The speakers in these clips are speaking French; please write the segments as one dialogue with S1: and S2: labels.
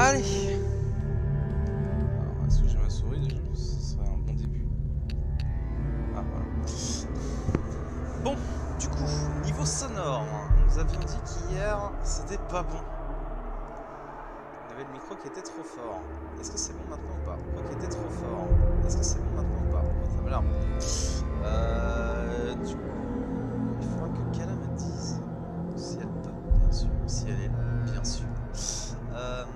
S1: Allez. Alors, est-ce que j'ai ma souris déjà? Ce serait un bon début. Ah, voilà. Bon, du coup, niveau sonore, nous avions dit qu'hier, c'était pas bon. On avait le micro qui était trop fort. Est-ce que c'est bon maintenant ou pas? Le micro qui était trop fort. Est-ce que c'est bon maintenant ou pas? Ça m'a l'air bon. Du coup, il faudra que Kala me dise si elle peut, bien sûr. Si elle est là, bien sûr. Kala.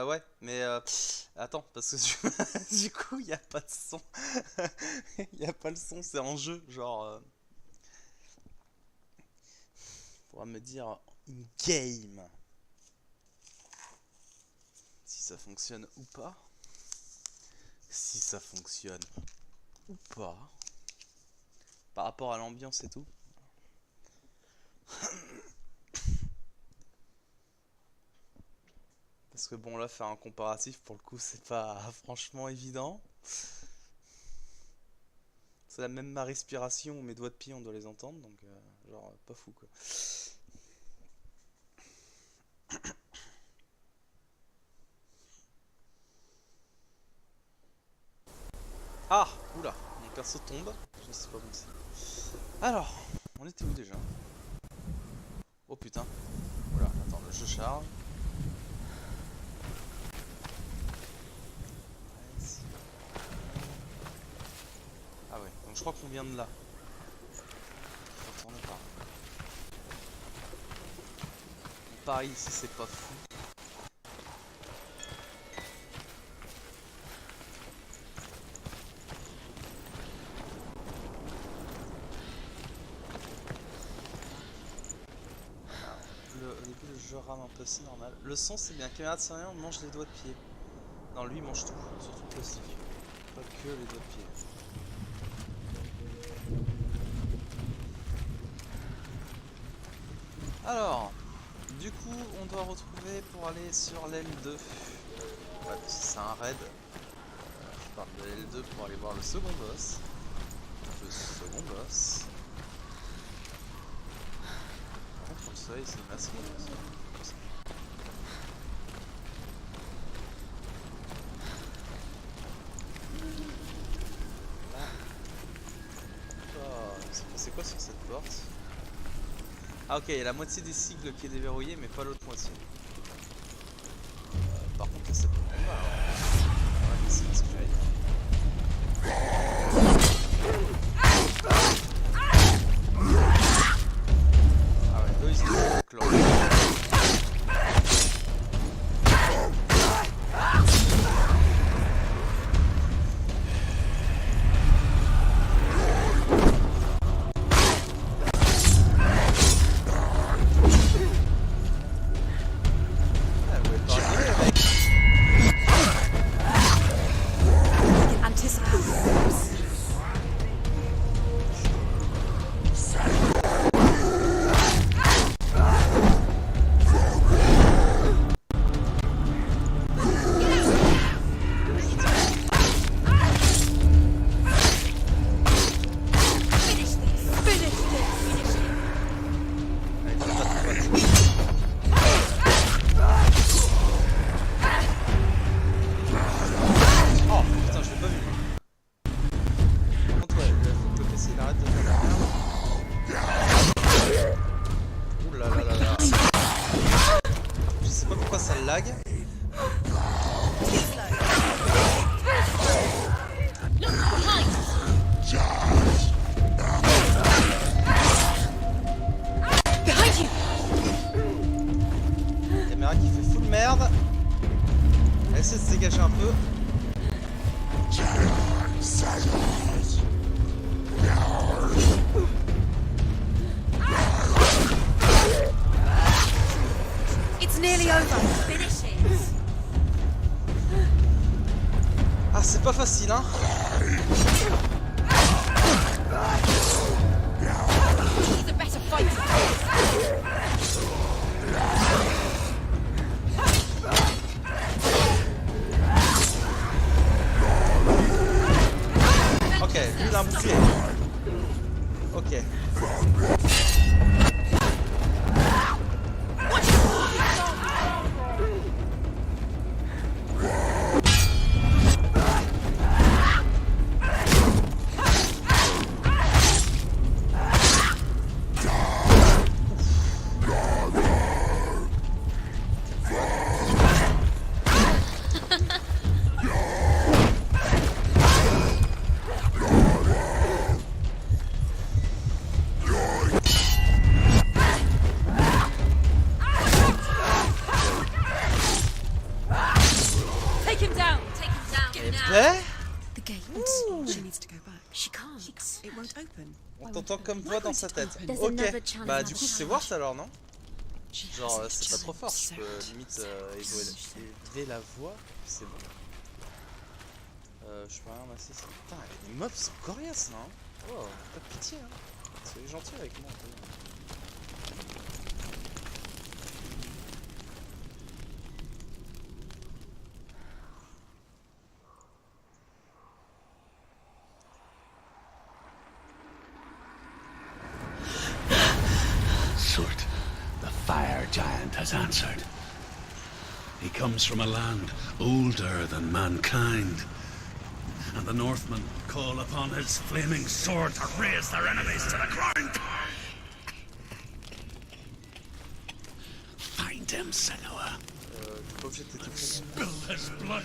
S1: Ouais, mais attends, parce que du coup, il n'y a pas de son. Il n'y a pas le son, c'est en jeu. Genre, pourra me dire in game si ça fonctionne ou pas. Si ça fonctionne ou pas. Par rapport à l'ambiance et tout. Parce que bon, là, faire un comparatif, pour le coup, c'est pas franchement évident. C'est la même ma respiration ou mes doigts de pied, on doit les entendre, donc genre, pas fou, quoi. Ah, oula, mon perso tombe, je sais pas bon c'est. Alors, on était où déjà? Oh putain, oula, attends, le jeu charge. Ah ouais, donc je crois qu'on vient de là. Faut retourner par là. Pareil ici, c'est pas fou. Au début le jeu rame un peu, c'est normal. Le son c'est bien, caméra de surveillance on mange les doigts de pied. Non, lui il mange tout, surtout le plastique. Pas que les doigts de pied. Alors, du coup on doit retrouver pour aller sur l'L2. Ouais, c'est un raid. Je parle de l'L2 pour aller voir le second boss. Le second boss. Par contre le soleil c'est masqué. C'est quoi sur cette porte? Ah ok, il y a la moitié des sigles qui est déverrouillée mais pas l'autre moitié. Par contre là ça peut prendre mal. Ouais, c'est ce que j'allais dire. Ah ouais, eux ils sont clan. Ah, c'est pas facile, hein. Ok, lui il a un bouclier. Ok. On t'entend comme voix dans sa tête. Ok, bah du coup c'est worse alors, non? Genre c'est pas trop fort, je peux limite élever la voix, c'est bon. Je peux rien masser ça. Putain, les mobs sont coriaces là, hein. Oh, pas de pitié, hein. C'est gentil avec moi un peu.
S2: Surt, the fire giant has answered. He comes from a land older than mankind, and the Northmen call upon his flaming sword to raise their enemies to the ground. Find him, Senua. Spill his blood.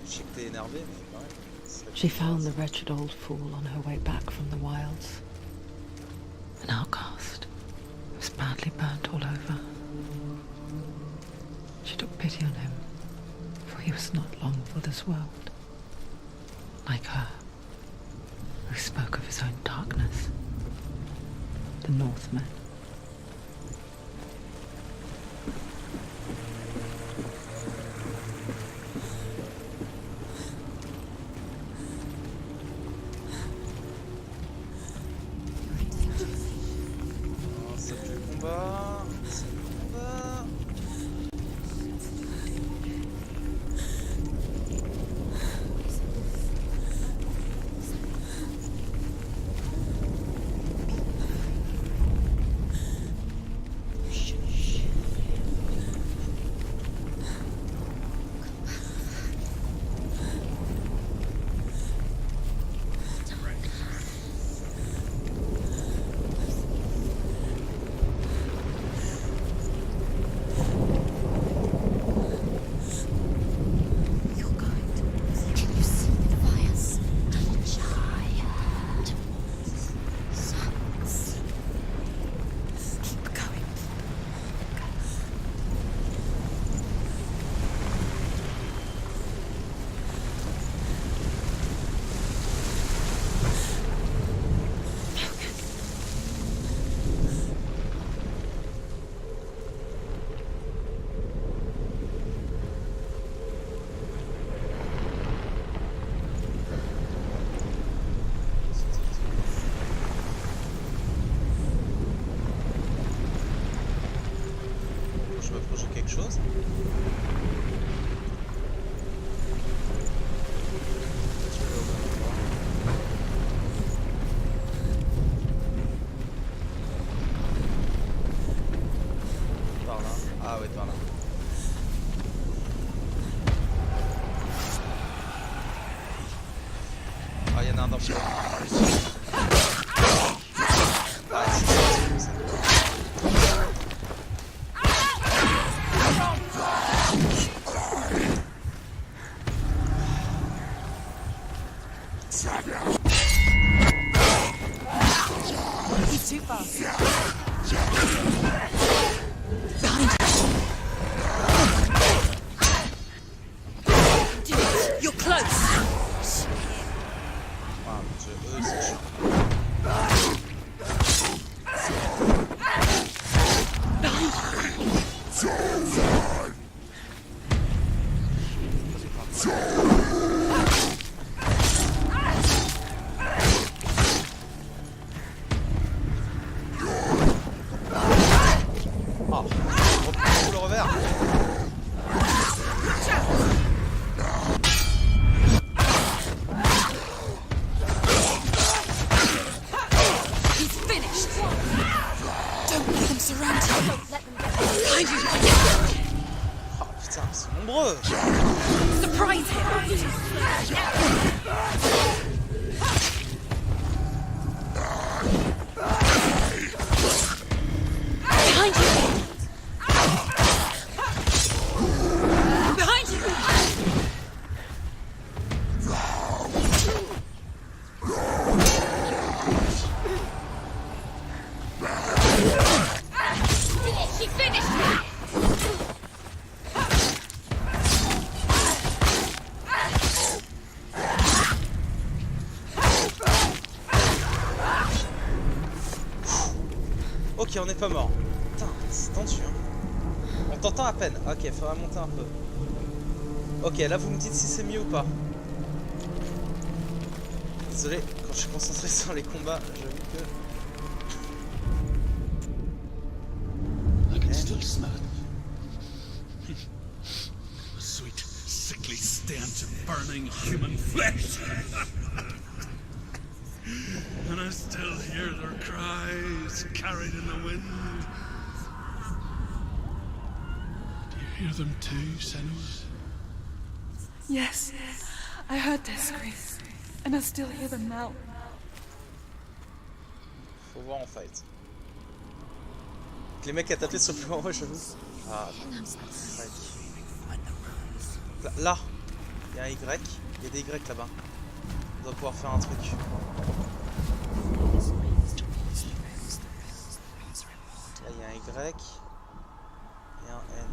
S1: Je sais que t'es énervé, mais quand même.
S3: She found the wretched old fool on her way back from the wilds. An outcast. He was badly burnt all over. She took pity on him, for he was not long for this world. Like her, who spoke of his own darkness. The Northmen.
S1: Chose. Par là. Ah ouais, par là. Ah, il y en a un dans le champ.
S4: Too fast. You're close.
S1: Ah, mon Dieu, eux, c'est chaud. nombreux.
S4: Surprise him! Behind you! Behind you! She finished me!
S1: Ok, on n'est pas mort. Putain, c'est tendu, hein. On t'entend à peine. Ok, faudra monter un peu. Ok, là vous me dites si c'est mieux ou pas. Désolé, quand je suis concentré sur les combats, j'avoue que...
S2: I can still smell it. A sweet, sickly stench of burning human flesh. And I still hear their cries carried in the wind. Do you hear them too, Senua?
S4: Yes, I heard their screams, and I still hear them now.
S1: Faut voir en fight. Les mecs à taper sur le plus en haut, j'avoue. Ah, fight. Là, il y a un Y, il y a des Y là-bas. On doit pouvoir faire un truc. Là, il y a un Y et un N.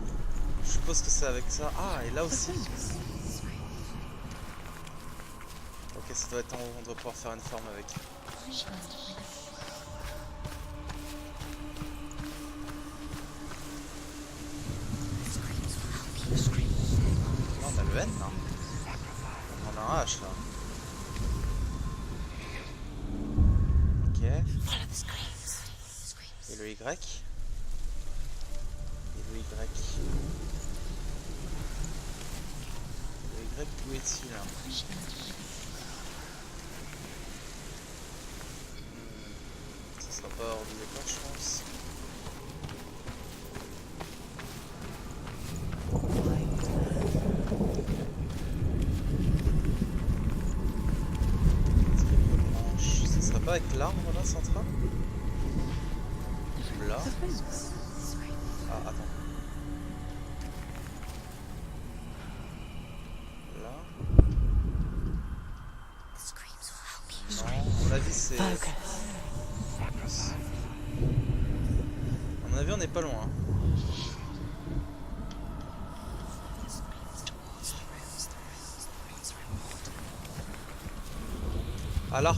S1: Je suppose que c'est avec ça. Ah, et là aussi. Ok, ça doit être en haut, on doit pouvoir faire une forme avec. Non, on a le N là. On a un H là. Ok. Et le Y. Et le Y. Le Y, où est-il là? Ça sera pas hors du départ, je pense. Ça serait pas avec l'arbre là, central? Là? Ah, attends. Là? Non, à mon avis c'est... À mon avis on n'est pas loin. Hein. Ah là?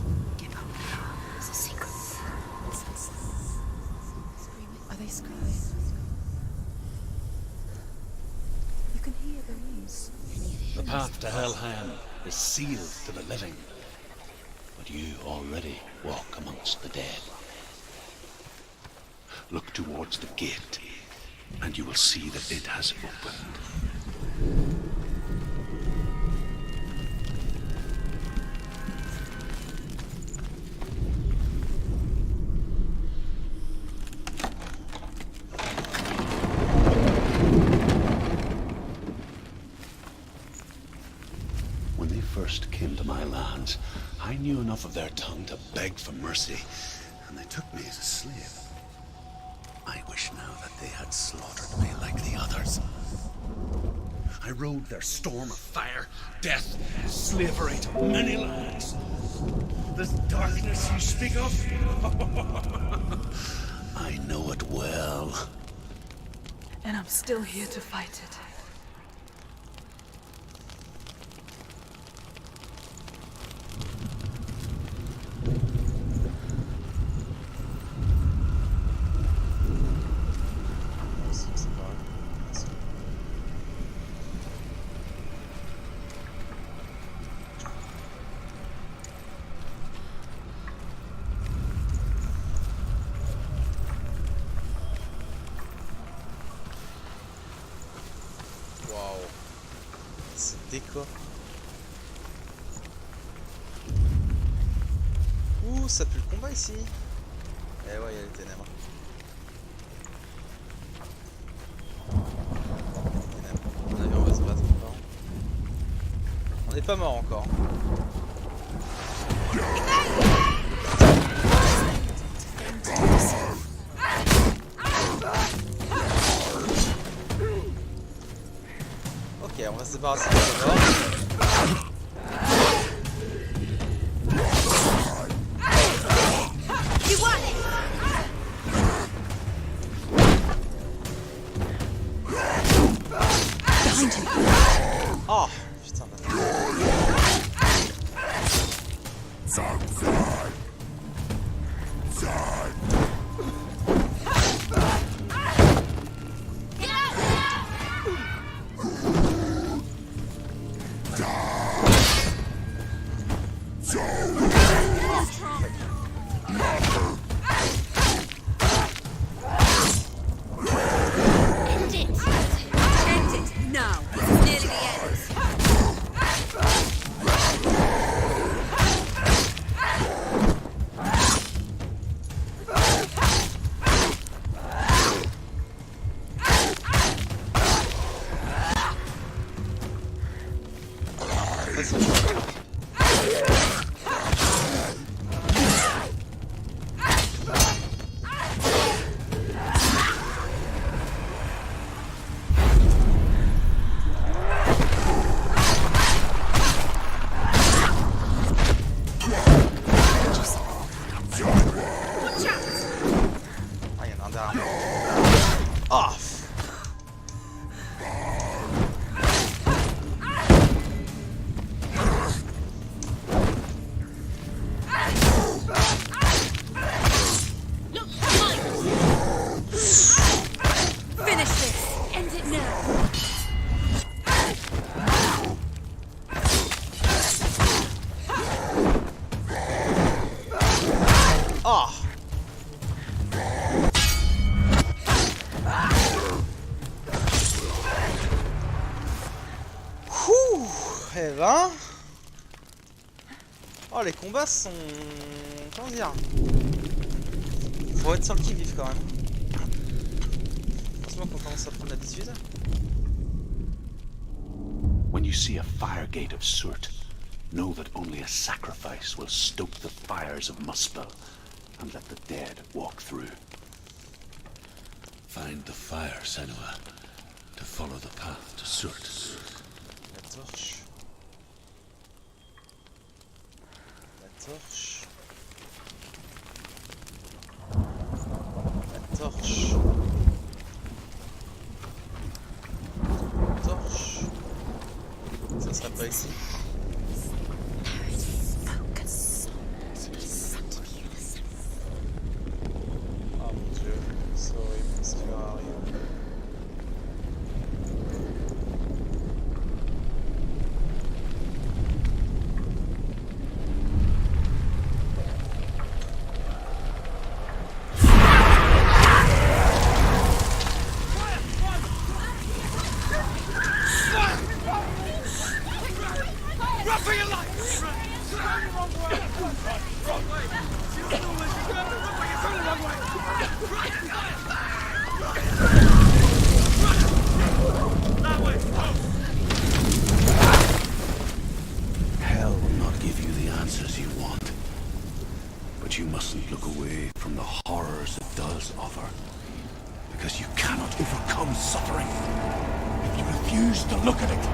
S2: The path to Helheim is sealed to the living, but you already walk amongst the dead. Look towards the gate, and you will see that it has opened. When they first came to my lands, I knew enough of their tongue to beg for mercy, and they took me as a slave. I wish now that they had slaughtered me like the others. I rode their storm of fire, death, slavery to many lands. This darkness you speak of? I know it well.
S4: And I'm still here to fight it.
S1: Décor. Ouh, ça pue le combat ici. Eh ouais, il y a les ténèbres. On a vu, on va se battre. pas mort encore. Ok, on va se débarrasser de la mort. Oh putain Ah. Eh ben... Oh, les combats sont... Comment dire? Faut être sur le qui-vive quand même. Heureusement qu'on commence à prendre l'habitude.
S2: When you see a fire gate of Surt, know that only a sacrifice will stoke the fires of Muspel and let the dead walk through. Find the fire, Senua, to follow the path to Surt.
S1: La torche. La torche. La torche. Torche. Ça serait pas ici. Oh mon dieu, c'est horrible ce qui va arriver.
S2: Hell will not give you the answers you want. But you mustn't look away from the horrors it does offer. Because you cannot overcome suffering if you refuse to look at it.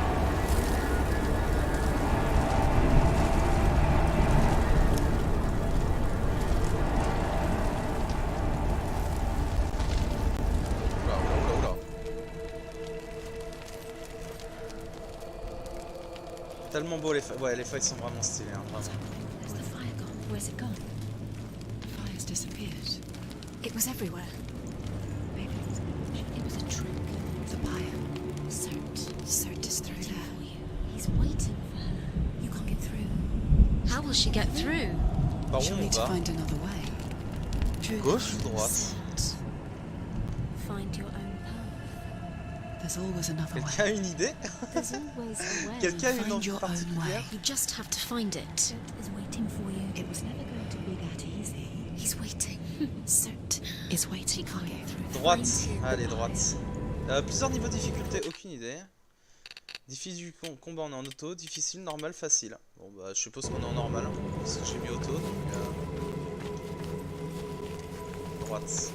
S1: Tellement beau les feuilles. Ouais, les feuilles sont vraiment stylées, hein, vraiment.
S5: Where's the fire gone? Where's it gone?
S3: The fire's disappeared.
S5: It was everywhere. Maybe it was an illusion. It was a trick. The buyer. Cert is through there. For you. He's waiting for her. You can't get through. How will she get through?
S1: Par où
S3: She'll
S1: on
S3: need to
S1: va?
S3: find another way.
S1: Gauche ou droite?
S5: Find your own path.
S3: There's always another way.
S1: Quelqu'un a une idée?
S5: There's always a way.
S1: Quelqu'un a une
S3: Find
S1: envie
S3: your own
S1: particulière?
S3: way.
S5: You just have to find it. Cert is waiting for you.
S3: It was never going to be that easy.
S5: He's waiting. Cert
S3: Is waiting for you.
S1: Droite. Allez, droite. Plusieurs niveaux de difficulté, aucune idée. Difficile du combat, on est en auto. Difficile, normal, facile. Bon bah je suppose qu'on est en normal. Hein, parce que j'ai mis auto donc... droite.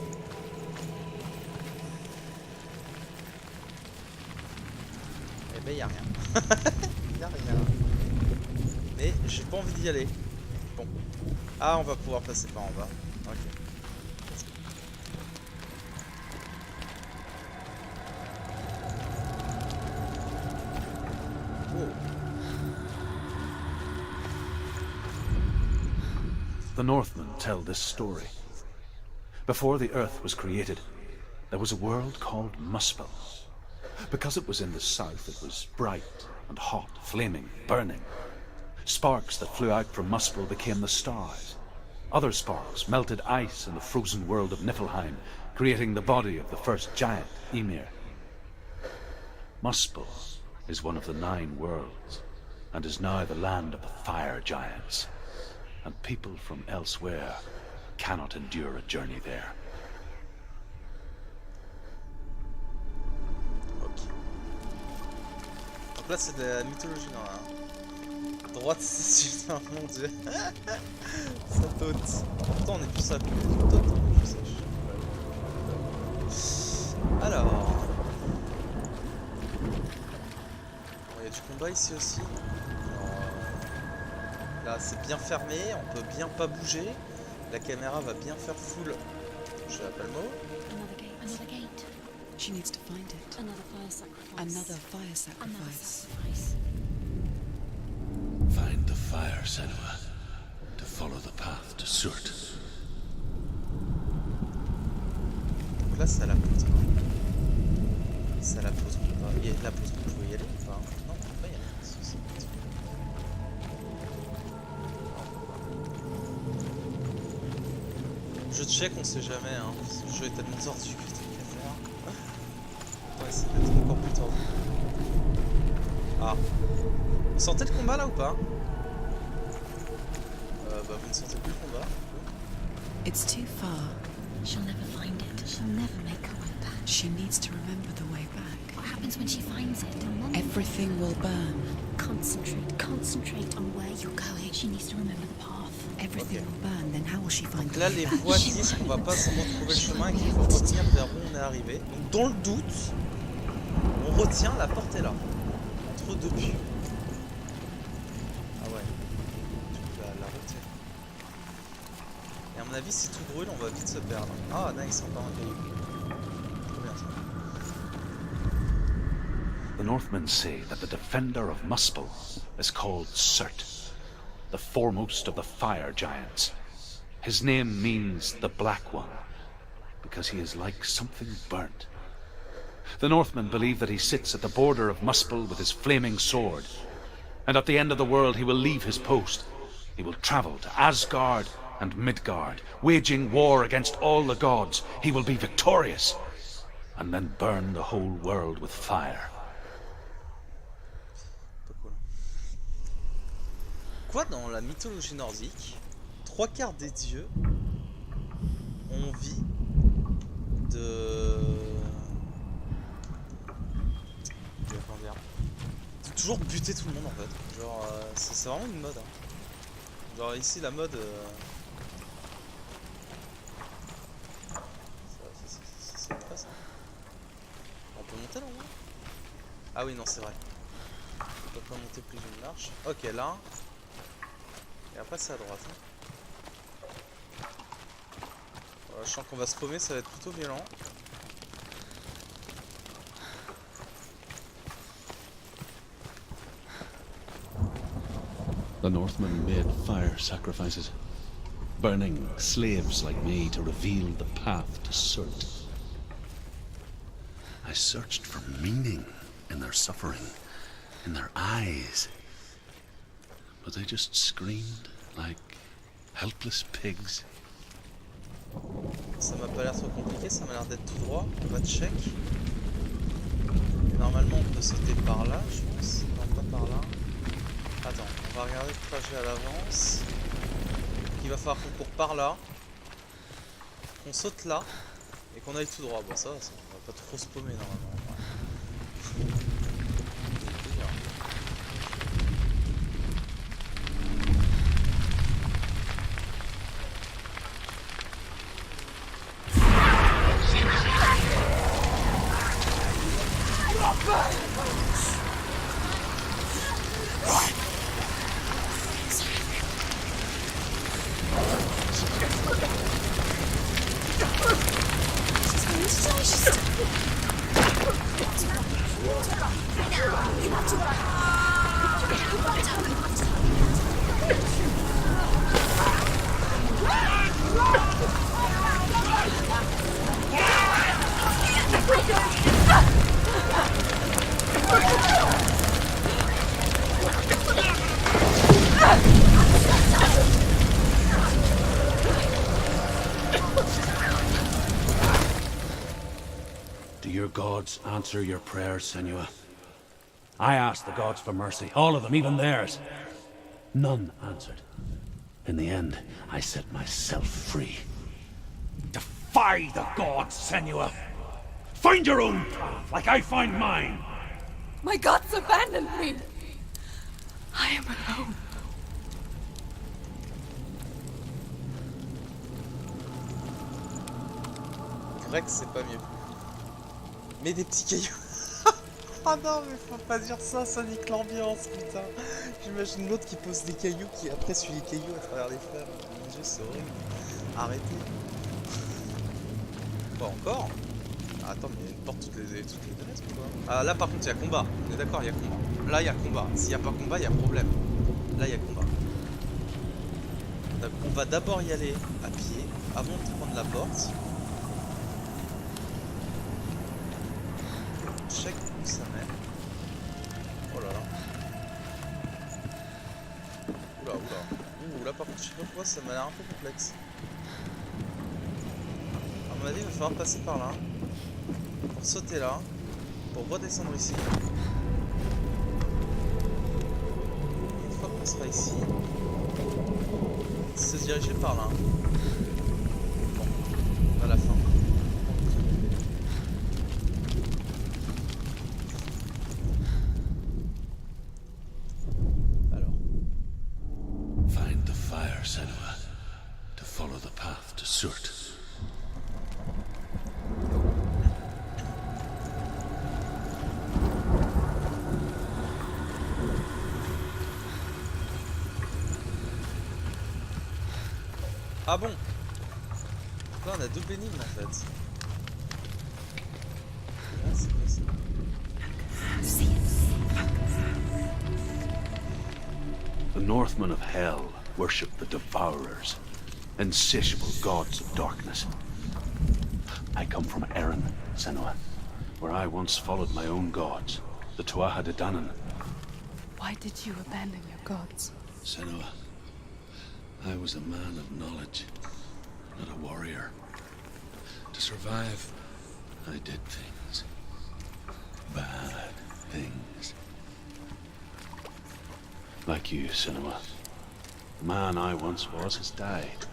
S1: Eh ben y'a rien. Y'a rien. Mais j'ai pas envie d'y aller. Bon. Ah on va pouvoir passer par en bas. Ok.
S2: The Northmen tell this story. Before the earth was created, there was a world called Muspel. Because it was in the south, it was bright and hot, flaming, burning. Sparks that flew out from Muspel became the stars. Other sparks melted ice in the frozen world of Niflheim, creating the body of the first giant, Ymir. Muspel is one of the 9 worlds, and is now the land of the fire giants. And people from elsewhere cannot endure a journey there.
S1: Ok. Donc là c'est de la mythologie non, droite c'est un mon dieu. Ça taute. Pourtant on est plus à côté. Alors. Il y a du combat ici aussi. Là c'est bien fermé, on peut bien pas bouger. La caméra va bien faire full. Je n'ai pas le mot.
S5: Another gate.
S6: She needs to find it.
S5: Another fire sacrifice.
S6: Another fire
S5: Another
S6: sacrifice.
S5: sacrifice.
S2: Find the fire, Senua, to follow the path to Surt.
S1: Donc là c'est à la poutre. C'est à la poutre. Il y a la poutre, vous pouvez y aller ou pas? Non, on peut pas y aller. Jeu de check, on sait jamais, hein. Ce jeu est tellement tordu que t'as qu'à faire. On va essayer d'être encore plus tordu. Ah. Vous sentez le combat là ou pas? Bah vous ne sentez plus le combat.
S6: It's too far.
S5: She'll never find it. She'll never make her way back.
S6: She needs to remember the way back.
S5: What happens when she finds it?
S6: Everything will burn.
S5: Concentrate on where you're going. She needs to remember the path.
S6: Everything will burn. Then how will she find
S1: Donc
S6: the
S1: là
S6: way
S1: les
S6: back?
S1: voix disent qu'on va pas se retrouver le chemin et qu'il faut revenir vers où on est arrivé. Donc dans le doute, on retient, la porte est là. Entre deux puits. Ah ouais. Tu la retiens. Et à mon avis si tout brûle on va vite se perdre. Ah nice, encore un caillou. Trop bien ça.
S2: The Northmen say that the defender of Muspel is called Surt, the foremost of the fire giants. His name means the Black One, because he is like something burnt. The Northmen believe that he sits at the border of Muspel with his flaming sword, and at the end of the world he will leave his post. He will travel to Asgard and Midgard, waging war against all the gods. He will be victorious, and then burn the whole world with fire.
S1: Quoi, dans la mythologie nordique, 3/4 des dieux ont envie de toujours buter tout le monde en fait. Genre, c'est vraiment une mode. Hein. Genre ici la mode... C'est pas ça. On peut monter là en haut? Ah oui non c'est vrai. On peut pas monter plus d'une marche. Ok là. Et après c'est à droite. Hein. Voilà, je sens qu'on va se paumer, ça va être plutôt violent.
S2: The Northmen made fire sacrifices, burning slaves like me to reveal the path to Surt. I searched for meaning in their suffering, in their eyes, but they just screamed like helpless pigs.
S1: Ça m'a pas l'air trop compliqué, ça m'a l'air d'être tout droit, on va check. Et normalement on peut sauter par là, je pense. Non, pas par là. Attends, on va regarder le trajet à l'avance. Il va falloir qu'on court par là, qu'on saute là, et qu'on aille tout droit. Bon ça, on va pas trop se paumer normalement. Ouais.
S2: your gods answer your prayers, Senua? I asked the gods for mercy, all of them, even theirs. None answered. In the end, I set myself free. Defy the gods, Senua! Find your own path, like I find mine!
S4: My gods abandoned me! I am alone.
S1: Vrai que c'est pas mieux. Mais des petits cailloux. Ah non, mais faut pas dire ça, ça nique l'ambiance, putain. J'imagine l'autre qui pose des cailloux, qui après suit les cailloux à travers les flammes. Mon dieu, c'est horrible. Arrêtez. Pas encore. Ah, attends, mais il y a une porte toutes les adresses ou quoi? Ah, là par contre, il y a combat. On est d'accord, il y a combat. Là, il y a combat. S'il n'y a pas combat, il y a problème. Là, il y a combat. Donc, on va d'abord y aller à pied, avant de prendre la porte. Check où ça mène. Oh là là. Oula, oula. Ouh, là par contre, je sais pas pourquoi, ça m'a l'air un peu complexe. À mon avis, il va falloir passer par là. Pour sauter là. Pour redescendre ici. Une fois qu'on sera ici, se diriger par là. Bon, à la fin. Alors.
S2: Find the fire, Senua, to follow the path to Surt.
S1: Ah bon? Donc là on a deux bénignes en fait. Ah, c'est quoi ça?
S2: The Northmen of Hell worship the Devourers, insatiable gods of darkness. I come from Erin, Senua, where I once followed my own gods, the Tuatha De Danann.
S4: Why did you abandon your gods?
S2: Senua, I was a man of knowledge, not a warrior. To survive, I did things. Bad things. Like you, Senua. The man I once was has died.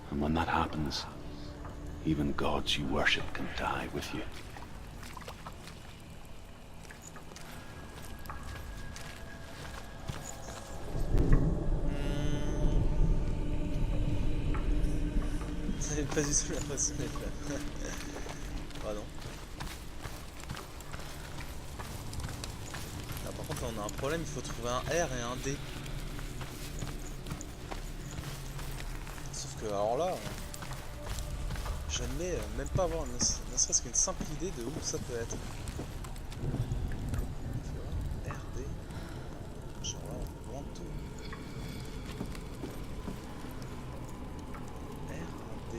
S2: And when that happens, even gods you worship can die with you.
S1: J'avais pas du tout l'impression d'être là. Pardon. Là, par contre, là, on a un problème, il faut trouver un R et un D. Sauf que, alors là, je n'ai même pas avoir ne serait-ce qu'une simple idée de où ça peut être. R, D. Genre là, on voit tout. D.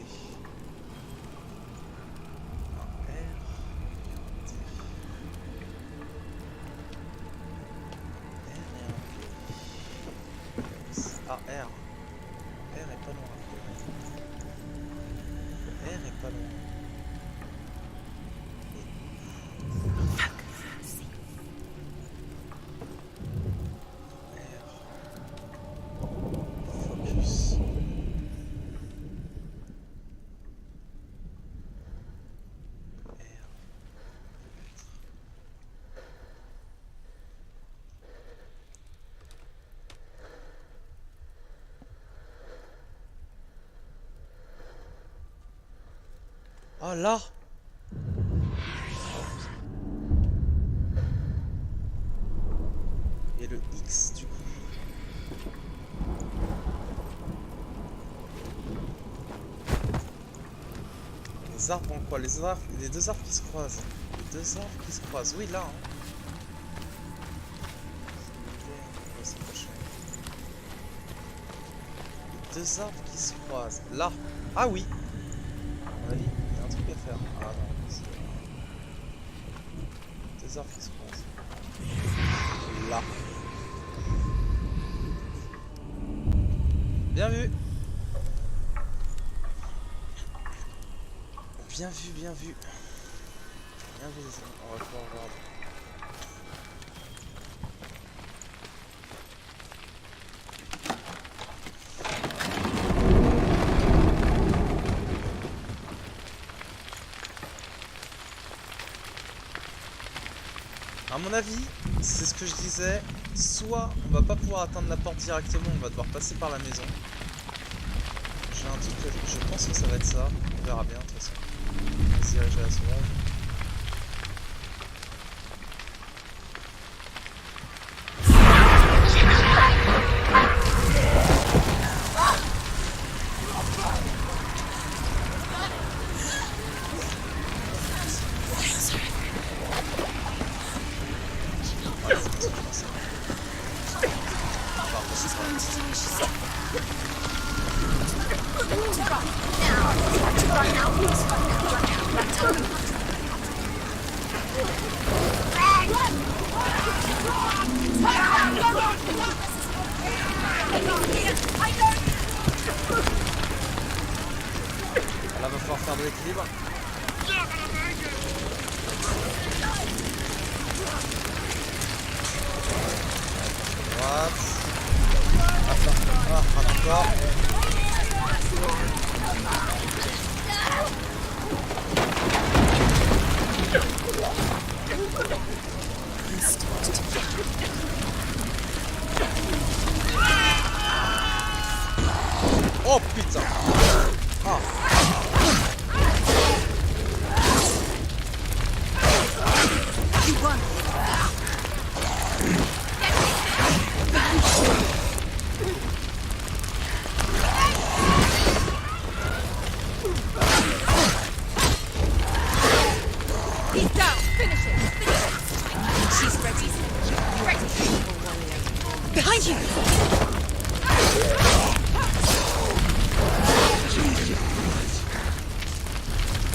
S1: Un R et un D. R et un D. Ah, R. R est pas loin. R est pas loin. Focus. Ah là! Et le X du coup. Les arbres en quoi? Les arbres, les deux arbres qui se croisent. Les deux arbres qui se croisent. Oui là. Hein. Les deux arbres qui se croisent. Là. Ah oui. Allez. Un truc à faire. Ah non, c'est... Deux arbres qui se croisent. Là. Bien vu. Bien vu, bien vu. rien vu ici. On va pouvoir voir. À mon avis, c'est ce que je disais, soit on va pas pouvoir atteindre la porte directement, on va devoir passer par la maison. J'ai un truc, je pense que ça va être ça, on verra bien de toute façon. On va se diriger à la seconde. Là, va falloir faire de l'équilibre. Droite. Attends, encore. Oh putain! Ah.
S4: He's down. Finish it.
S5: She's ready. Ready. Behind you!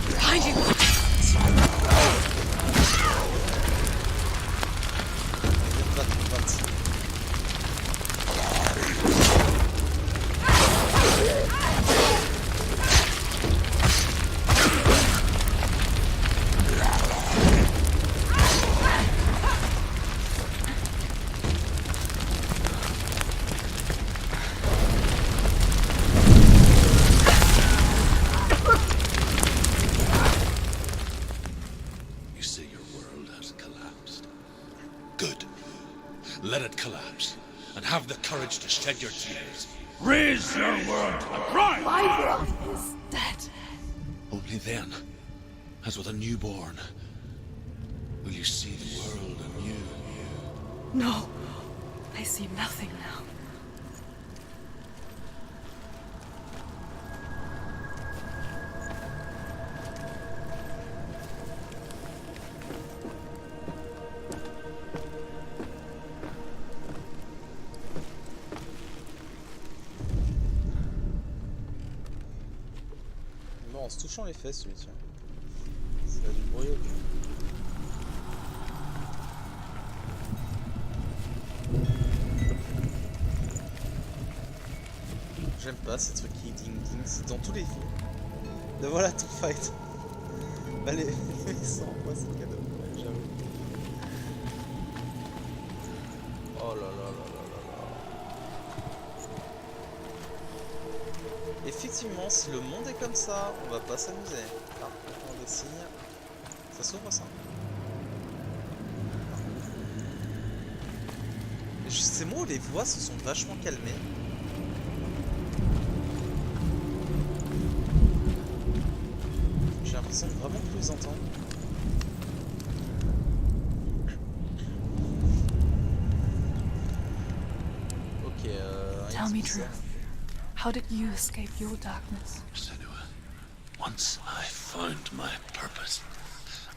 S5: Behind you!
S2: Let it collapse, and have the courage to shed your tears. Raise your world and cry!
S4: My world is dead.
S2: Only then, as with a newborn, will you see the world anew.
S4: No. I see nothing now.
S1: En se touchant les fesses, lui, tiens. Ça a du bruit. Okay. J'aime pas ces trucs qui ding ding, c'est dans tous les films. De voilà ton fight. Bah les sans quoi c'est cadeau, ouais, j'avoue. Oh là là là là là là. Effectivement, si le monde est comme ça, on va pas s'amuser. Ah, on a des signes. Ça s'ouvre ça. C'est moi où les voix se sont vachement calmées. J'ai l'impression de vraiment plus les entendre. Ok,
S4: Tell me truth. How did you escape your darkness?
S2: Senua, once I found my purpose,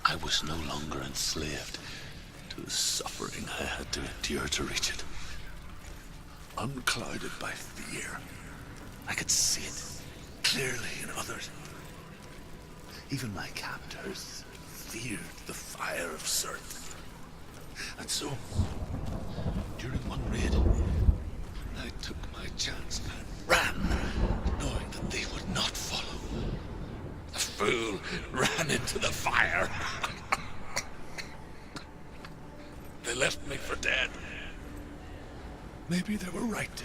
S2: I was no longer enslaved to the suffering I had to endure to reach it. Unclouded by fear, I could see it clearly in others. Even my captors feared the fire of Surt. And so, during one raid, I took my chance and ran, knowing that they would not follow. The fool ran into the fire. Maybe they were right to.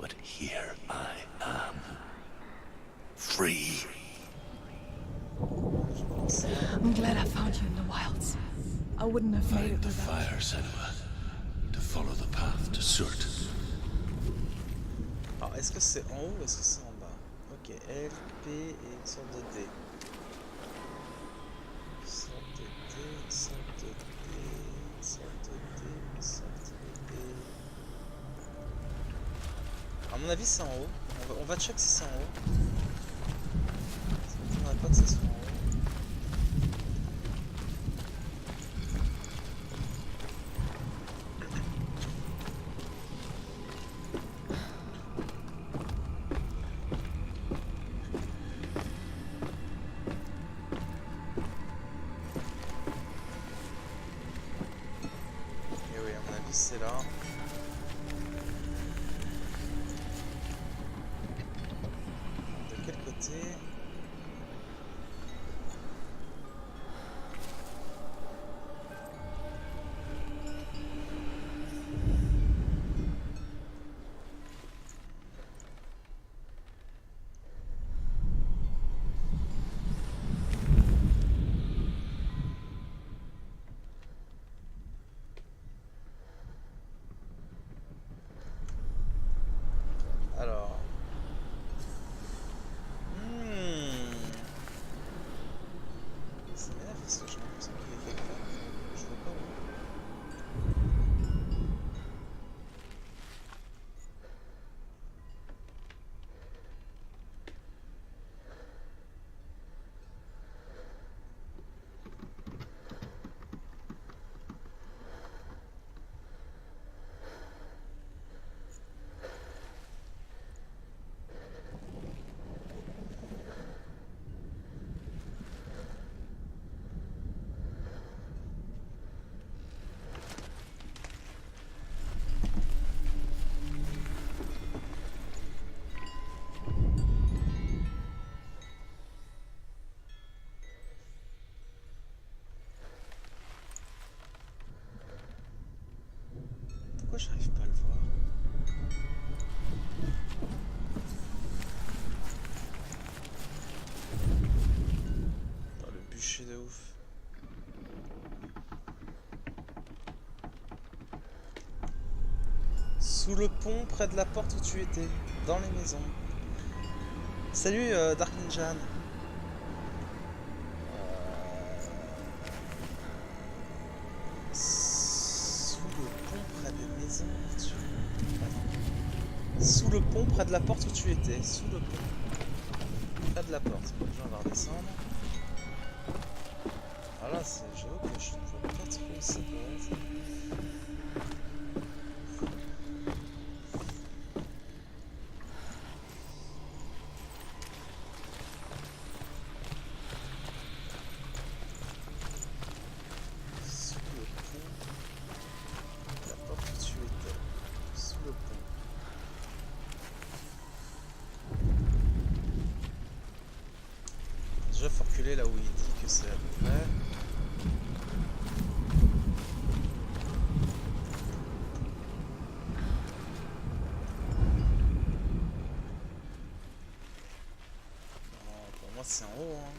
S2: But here I am. Free.
S4: I'm glad I found you in the wilds. I wouldn't have made
S2: Find
S4: it
S2: the
S4: without you.
S2: fire, Senua. To follow the path to Surt.
S1: Alors, est-ce que c'est en haut ou est-ce que c'est en bas? Ok, L, P et une sorte de D. Une sorte de D, une sorte de D, une sorte de D, une sorte de D. À mon avis, c'est en haut. On va check si c'est en haut. Ça ne m'étonnerait pas que ça soit en haut. Et oui, à mon avis, c'est là. De quel côté? Alors. Ça m'énerve parce que j'ai l'impression qu'il est quelque part. Je vois pas où. Pourquoi j'arrive pas à le voir? Oh, le bûcher de ouf. Sous le pont, près de la porte où tu étais, dans les maisons. Salut Dark Ninja. Sous le pont, près des maisons où tu... Attends. Sous le pont, près de la porte où tu étais. Sous le pont. Près de la porte. Bon, déjà, on va redescendre. Ah là, j'avoue que je ne vois pas trop où ça peut être. Sous le pont, la porte où tu étais. Sous le pont. Déjà, faut reculer là où il dit que c'est à peu près. Non, pour moi, c'est en haut, hein.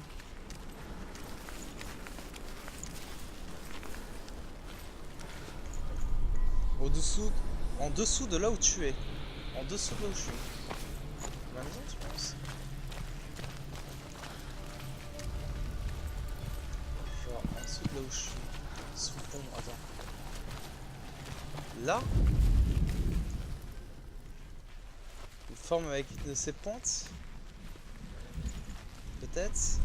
S1: Au-dessous, en dessous de là où tu es. En dessous de là où je suis. La maison, tu penses? Genre en dessous de là où je suis. Sous le pont, attends. Là? Une forme avec une de ces pentes? Peut-être?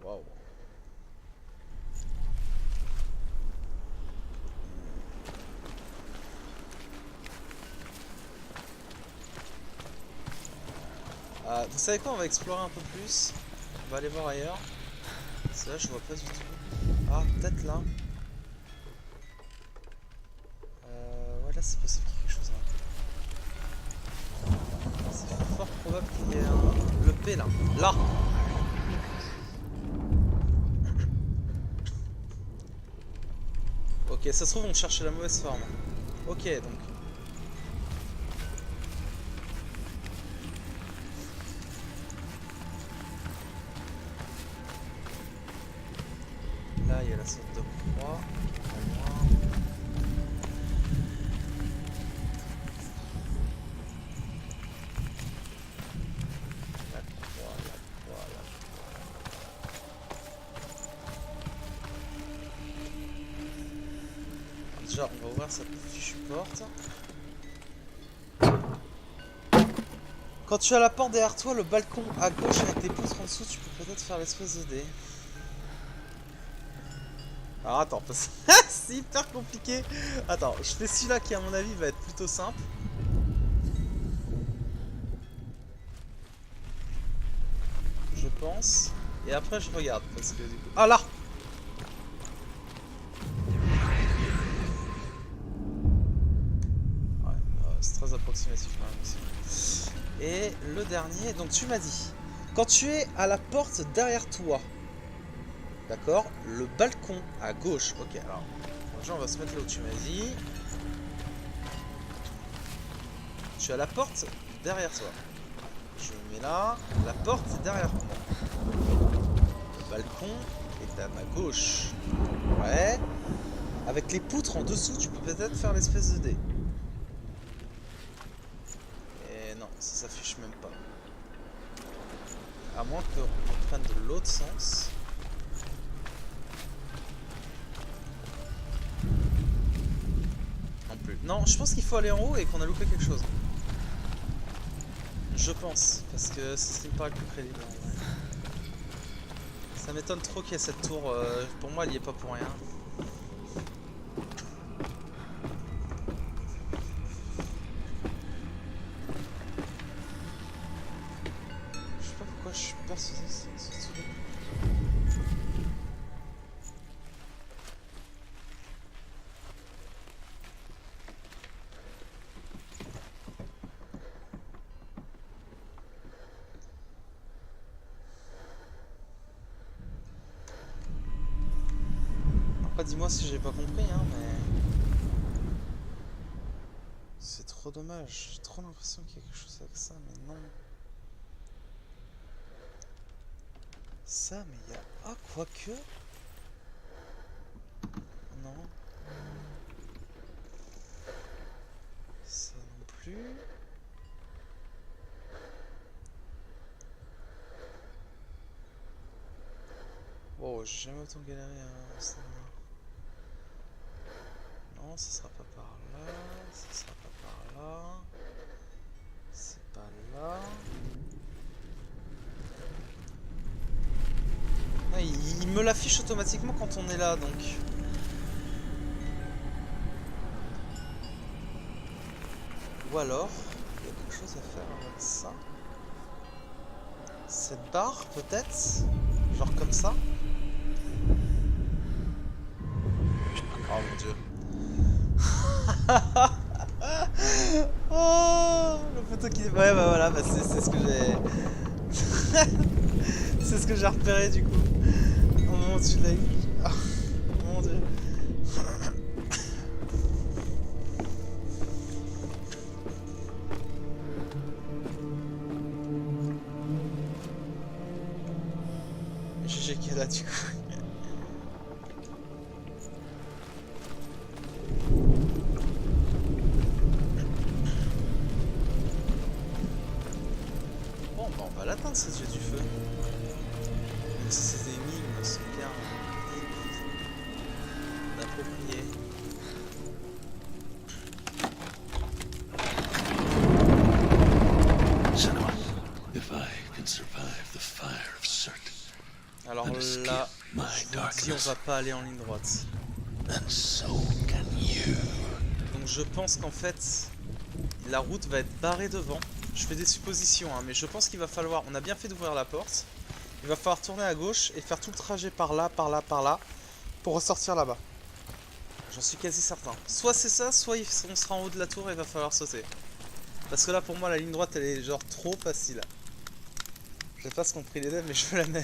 S1: Waouh. Vous savez quoi, on va explorer un peu plus. On va aller voir ailleurs. Parce que là, je vois pas du tout. Ah, peut-être là. Ouais, là, c'est possible qu'il y ait quelque chose là. C'est fort probable qu'il y ait le P là. Là. Ok, ça se trouve on cherchait la mauvaise forme. Ok, donc. Là, il y a la sorte de croix. Déjà, on va ouvrir cette fichue porte. Quand tu as la porte derrière toi, le balcon à gauche avec tes poutres en dessous, tu peux peut-être faire l'espèce de dé. Alors attends, parce que c'est hyper compliqué. Attends, je fais celui-là qui à mon avis va être plutôt simple. Je pense. Et après je regarde parce que du coup... Ah là! Ouais, c'est très approximatif quand même aussi. Et le dernier, donc tu m'as dit, quand tu es à la porte derrière toi, d'accord, le balcon à gauche, ok, alors, déjà on va se mettre là où tu m'as dit. Tu as la porte derrière toi. Je me mets là, la porte est derrière moi. Le balcon est à ma gauche. Ouais. Avec les poutres en dessous, tu peux peut-être faire l'espèce de dé. Et non, ça s'affiche même pas. À moins qu'on prenne de l'autre sens. Non plus. Non, je pense qu'il faut aller en haut et qu'on a loupé quelque chose. Je pense, parce que c'est ce qui me paraît le plus crédible. Ouais. Ça m'étonne trop qu'il y ait cette tour. Pour moi, elle y est pas pour rien. Je sais pas pourquoi je suis persuadé que c'est ce truc. Après, dis-moi si j'ai pas compris, hein, mais. C'est trop dommage. J'ai trop l'impression qu'il y a quelque chose avec ça, mais non. Ça, mais il y a. Ah, quoique. Non. Ça non plus. Wow, j'ai jamais autant galéré à ce niveau. Non, ça sera pas par là. Ça sera pas par là. C'est pas là. Ah, il me l'affiche automatiquement quand on est là, donc. Ou alors, il y a quelque chose à faire avec ça. Cette barre, peut-être. Genre comme ça. Oh mon dieu. Oh, le photo qui... Ouais, bah voilà, bah c'est ce que j'ai... c'est ce que j'ai repéré du coup. Au moment où tu l'as eu. Oh mon dieu. GG qui est là du coup. Bon, bah on va l'atteindre ce dieu du feu. Même si ces énigmes sont bien appropriées.
S2: Senua, if I can survive the fire of Surt,
S1: Alors là, je vous dis, on va pas aller en ligne droite.
S2: then so can you.
S1: Donc je pense qu'en fait, la route va être barrée devant. Je fais des suppositions, hein, mais je pense qu'il va falloir... On a bien fait d'ouvrir la porte. Il va falloir tourner à gauche et faire tout le trajet par là, par là, par là, pour ressortir là-bas. J'en suis quasi certain. Soit c'est ça, soit on sera en haut de la tour et il va falloir sauter. Parce que là pour moi la ligne droite elle est genre trop facile. Je sais pas ce qu'ont pris les devs mais je veux la même.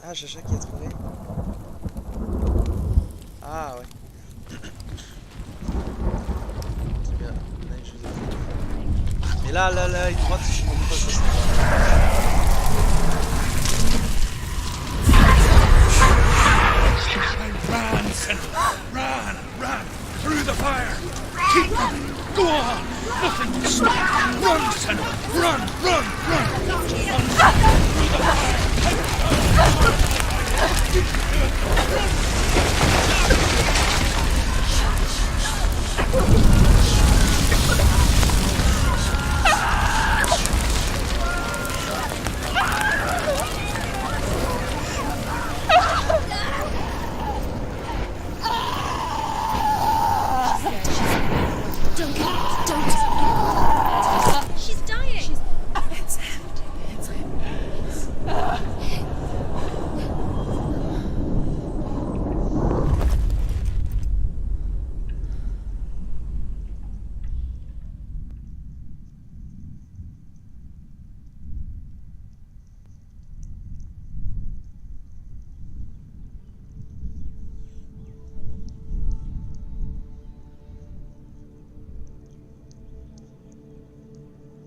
S1: Ah Chacha qui a trouvé. Ah ouais. Bien, là, je vous ai... Mais là, la ligne droite, je comprends pas ça.
S2: Run, Senua! Run! Run! Through the fire! Keep running! Go on! Nothing to stop! Run, Senua! Run! Run! Run! Run! Through the fire!
S5: Don't. She's dying.
S6: It's him. It's him.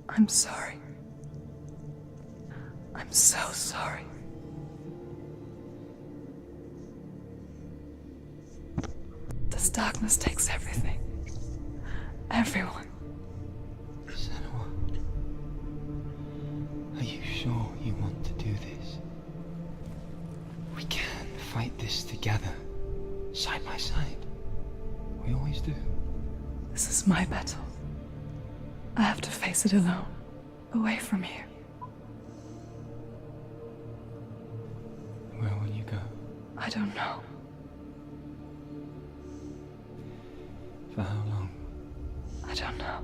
S4: I'm sorry. I'm so sorry. This darkness takes everything. Everyone.
S7: Senua, are you sure you want to do this? We can fight this together, side by side. We always do.
S4: This is my battle. I have to face it alone, away from here.
S7: Where will you go?
S4: I don't know.
S7: For how long?
S4: I don't know.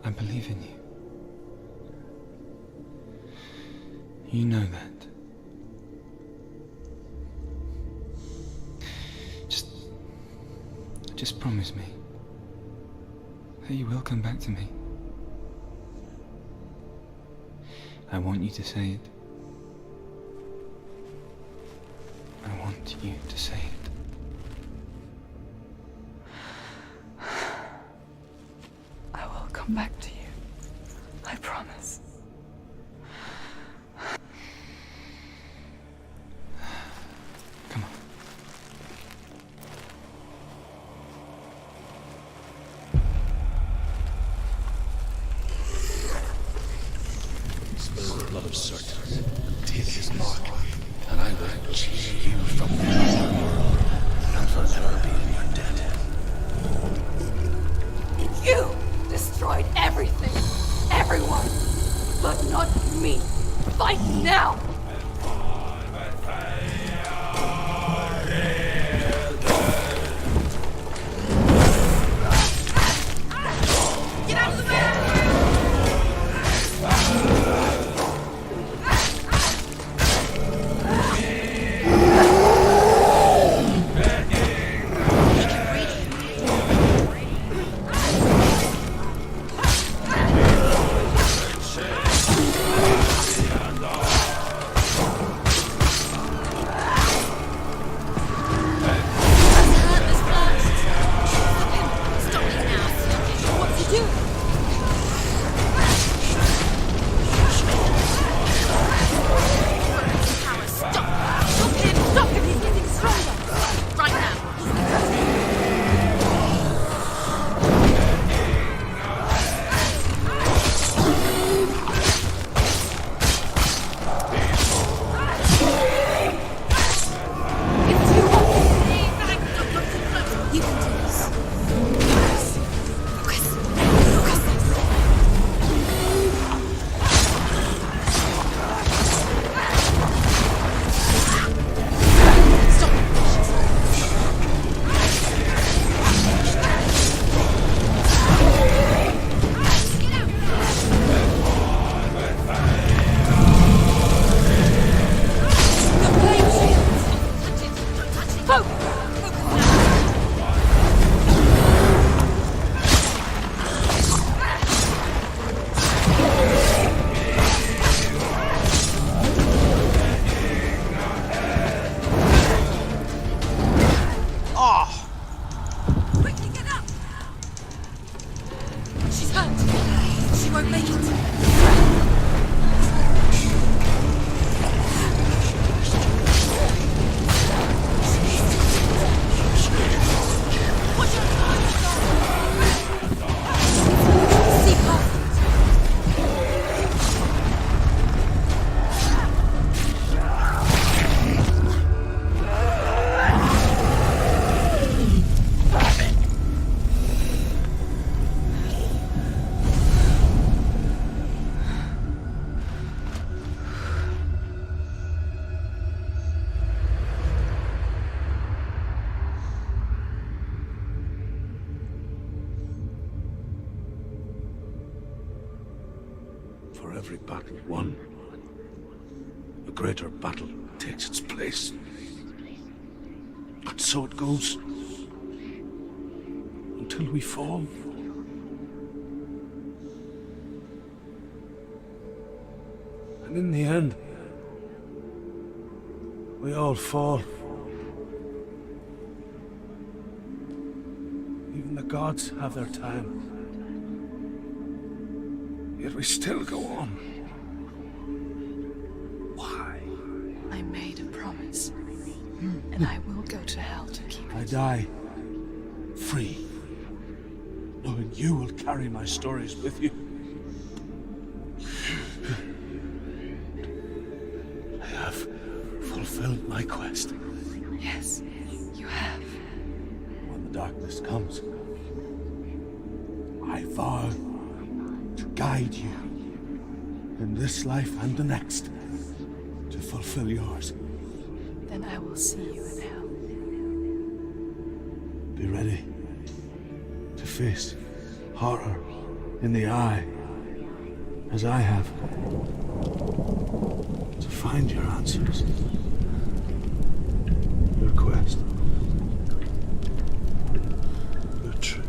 S7: I believe in you. You know that. Just promise me that you will come back to me. I want you to say it. I want you to say it.
S4: I will come back to you. I promise.
S7: Come on.
S2: Spill the blood of Certus, take his mark, and I will cheer you from the other world, and forever be in your debt.
S4: You destroyed everything, everyone, but not me. Fight now! won't make it. See past it.
S2: For every battle won, a greater battle takes its place. And so it goes. Until we fall. And in the end, we all fall. Even the gods have their time. Yet we still go on. Why?
S4: I made a promise, and I will go to hell to keep
S2: I
S4: it.
S2: die free, knowing you will carry my stories with you. I have fulfilled my quest.
S4: Yes, you have.
S2: When the darkness comes, I vow to guide you in this life and the next to fulfill yours.
S4: Then I will see you in hell.
S2: Be ready to face horror in the eye, as I have, to find your answers, your quest, your truth.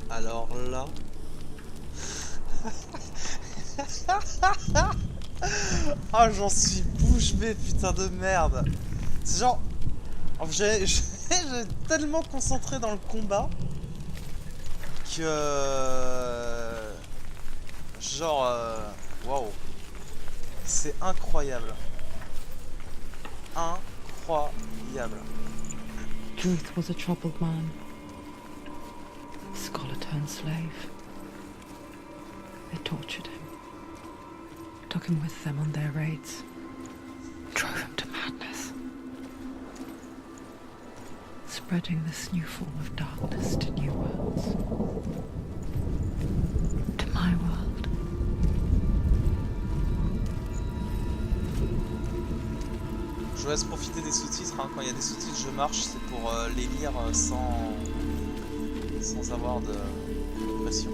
S1: Alors là... Ah, j'en suis bouche bée, putain de merde. C'est genre... J'ai tellement concentré dans le combat que... Genre... Waouh. C'est incroyable. Incroyable.
S3: Druth was a troubled man. Scholar turned slave. They tortured him, took him with them on their raids, drove him to madness, spreading this new form of darkness to new worlds, to my world.
S1: Je vous laisse profiter des sous-titres, hein. Quand il y a des sous-titres, je marche, c'est pour les lire sans avoir de pression.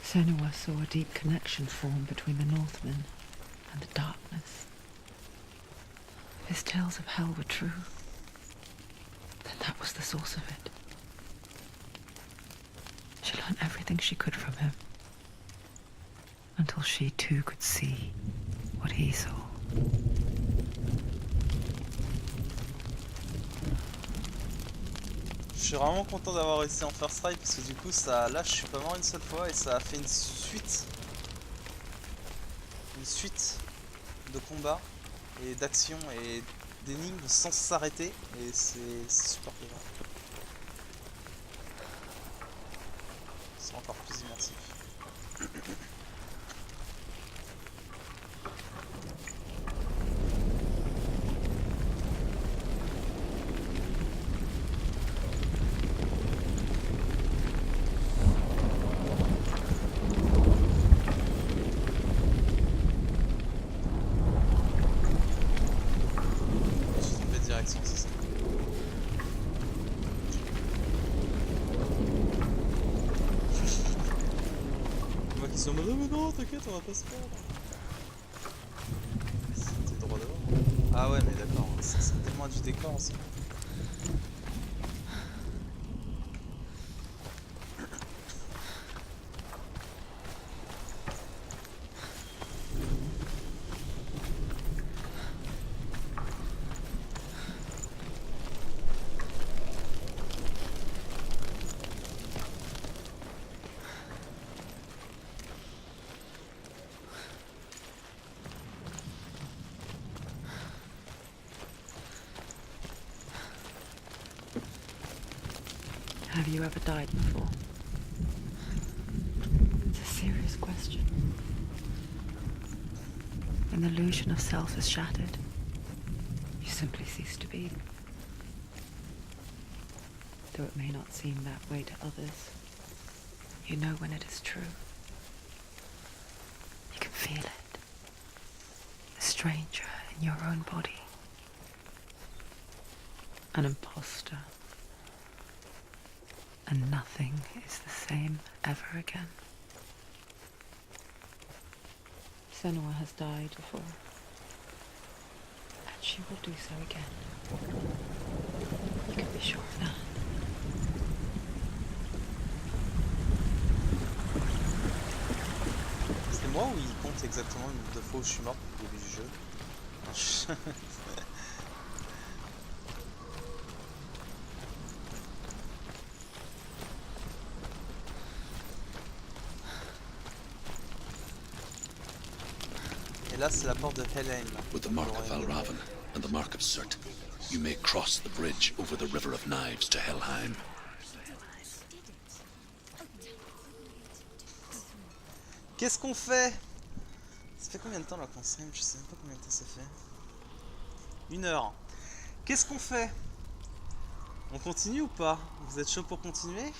S3: Senua saw a deep connection form between the Northmen and the darkness. If his tales of hell were true, then that was the source of it. She learned everything she could from him, until she too could see what he saw.
S1: Je suis vraiment content d'avoir réussi à en faire strike parce que du coup ça, là je suis pas mort une seule fois et ça a fait une suite de combats et d'actions et d'énigmes sans s'arrêter et c'est super plaisant. C'est encore plus immersif. C'est ça. Moi qui suis en mode oh mais non t'inquiète on va pas se perdre. C'était droit devant. Ah ouais, mais d'accord, ça c'est tellement du décor aussi.
S3: Have you ever died before? It's a serious question. When the illusion of self is shattered, you simply cease to be. Though it may not seem that way to others, you know when it is true. You can feel it. A stranger in your own body. An imposter. And nothing is the same ever again. Senua has died before. And she will do so again. You can be sure of that.
S1: C'est moi ou il compte exactement le nombre de fois où je suis mort au début du jeu? Non, Et là, c'est la porte de Helheim.
S2: With the mark of Valravan and the mark of Surt, you may cross the bridge over the River of Knives to Helheim.
S1: Qu'est-ce qu'on fait? Ça fait combien de temps là qu'on stream? Je sais même pas combien de temps ça fait. 1 heure. Qu'est-ce qu'on fait? On continue ou pas? Vous êtes chaud pour continuer?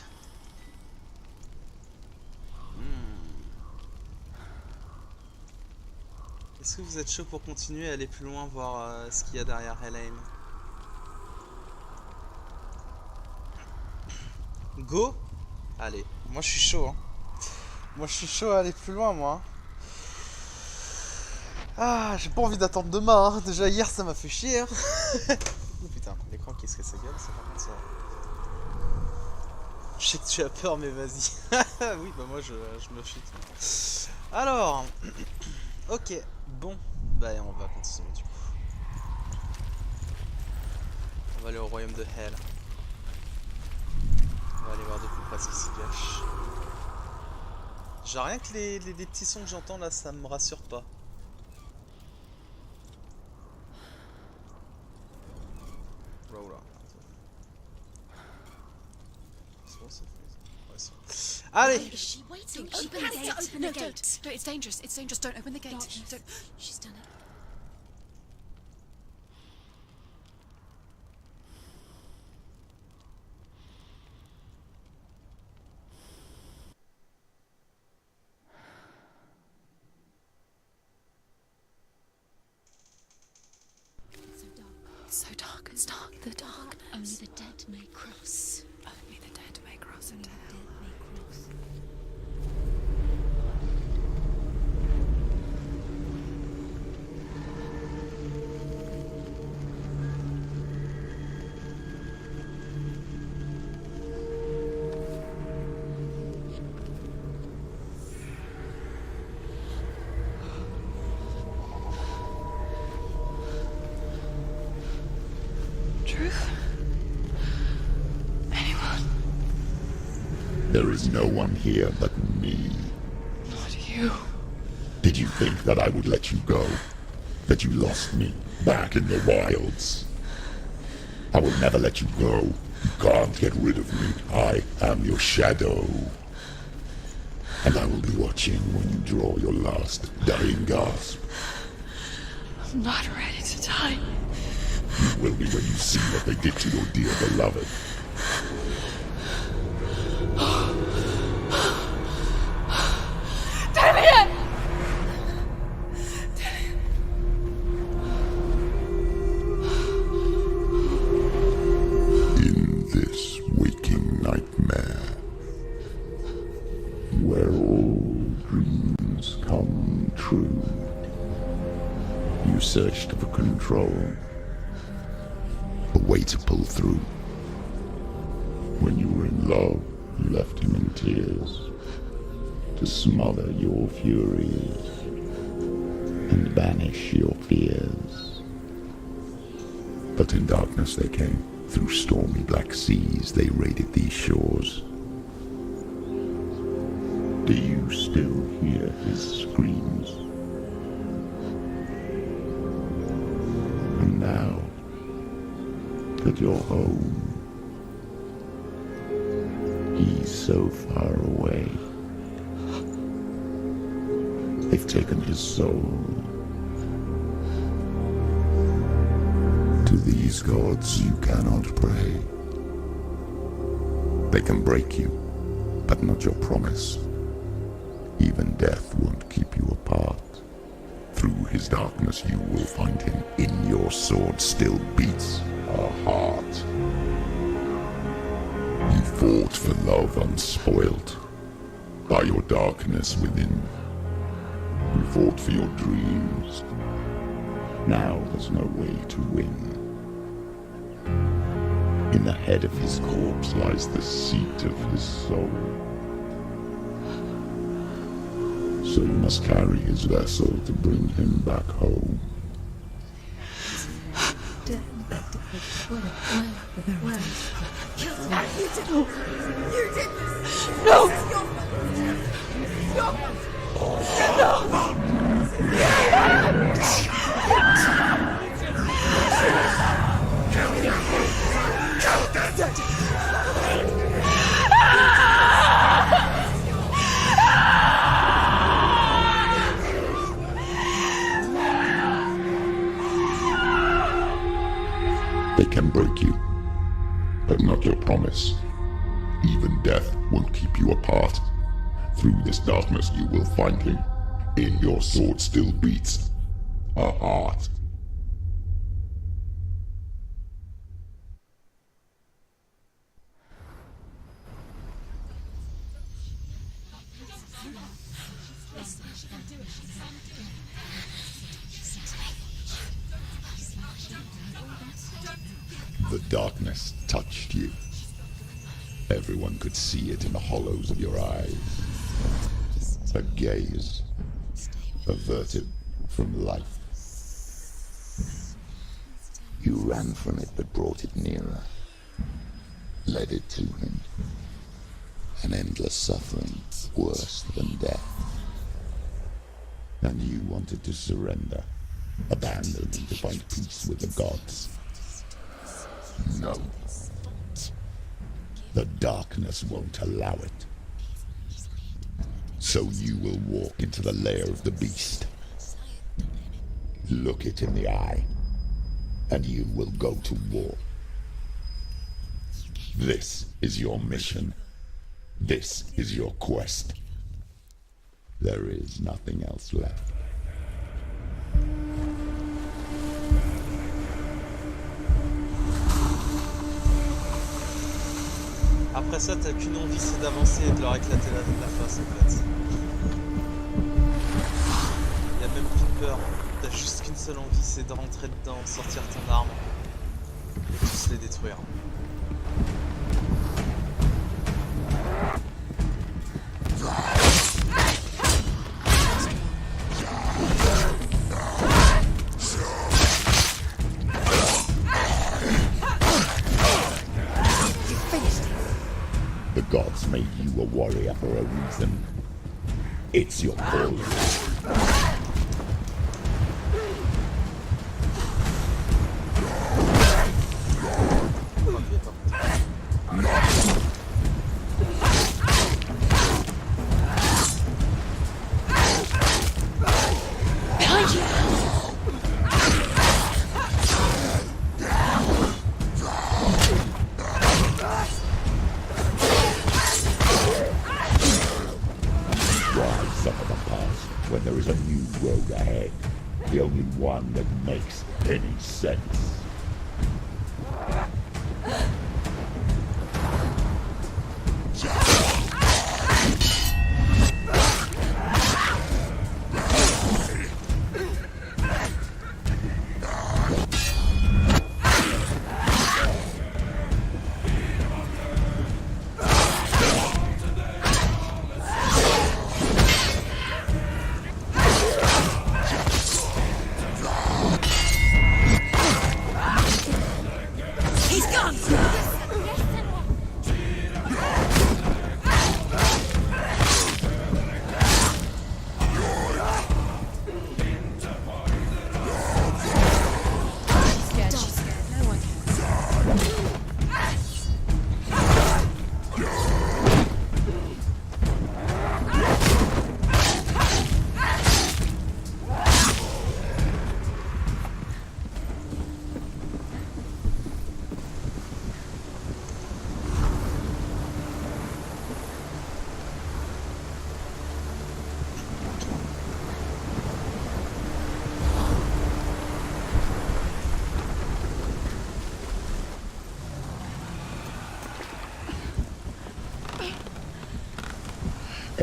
S1: Est-ce que vous êtes chaud pour continuer à aller plus loin, voir ce qu'il y a derrière Helheim? Go? Allez, moi je suis chaud. Hein. Moi je suis chaud à aller plus loin, moi. Ah, j'ai pas envie d'attendre demain. Hein. Déjà hier ça m'a fait chier. Hein. Oh putain, l'écran qui se casse sa gueule, ça par contre ça. Je sais que tu as peur, mais vas-y. Oui, bah moi je me chute. Alors, ok, bon, bah on va continuer du coup. On va aller au royaume de Hell. On va aller voir de plus près ce qui s'y cache. J'ai rien que les petits sons que j'entends là, ça me rassure pas. Oh là. C'est bon, c'est fait. Ouais, c'est bon. Allez!
S5: Why is she waiting? Open the gate. Open the gate. No, it's dangerous. It's dangerous. Don't open the gate. Don't. She's done it.
S3: It's so dark. It's dark. The darkness.
S5: Only the dead may cross.
S3: Only the dead may cross into
S5: Only the
S3: hell.
S5: dead may cross.
S3: Truth? Anyone?
S8: There is no one here but me.
S3: Not you.
S8: Did you think that I would let you go? That you lost me back in the wilds? I will never let you go. You can't get rid of me. I am your shadow. And I will be watching when you draw your last dying gasp.
S3: I'm not ready to die.
S8: You will be when you see what they did to your dear beloved. In this waking nightmare, where all dreams come true, you searched for control. A way to pull through. When you were in love, you left him in tears. To smother your furies. And banish your fears. But in darkness they came. Through stormy black seas they raided these shores. Do you still hear his screams? And now that you're home, he's so far away. They've taken his soul. To these gods you cannot pray. They can break you, but not your promise. Even death won't keep you apart. Through his darkness you will find him. In your sword still beats a heart. You fought for love unspoilt by your darkness within. You fought for your dreams. Now there's no way to win. In the head of his corpse lies the seat of his soul. So you must carry his vessel to bring him back home. They can break you, but not your promise. Even death won't keep you apart. Through this darkness you will find him. In your sword still beats a heart. The darkness touched you. Everyone could see it in the hollows of your eyes. A gaze averted from life. You ran from it but brought it nearer. Led it to him. An endless suffering worse than death. And you wanted to surrender. Abandon and to find peace with the gods. No. The darkness won't allow it. So you will walk into the lair of the beast. Look it in the eye, and you will go to war. This is your mission. This is your quest. There is nothing else left.
S1: Après ça, t'as qu'une envie, c'est d'avancer et de leur éclater la face en fait. Y'a même plus de peur, t'as juste qu'une seule envie, c'est de rentrer dedans, sortir ton arme et tous les détruire.
S8: The gods made you a warrior for a reason. It's your calling. Suffer the past when there is a new road ahead. The only one that makes any sense.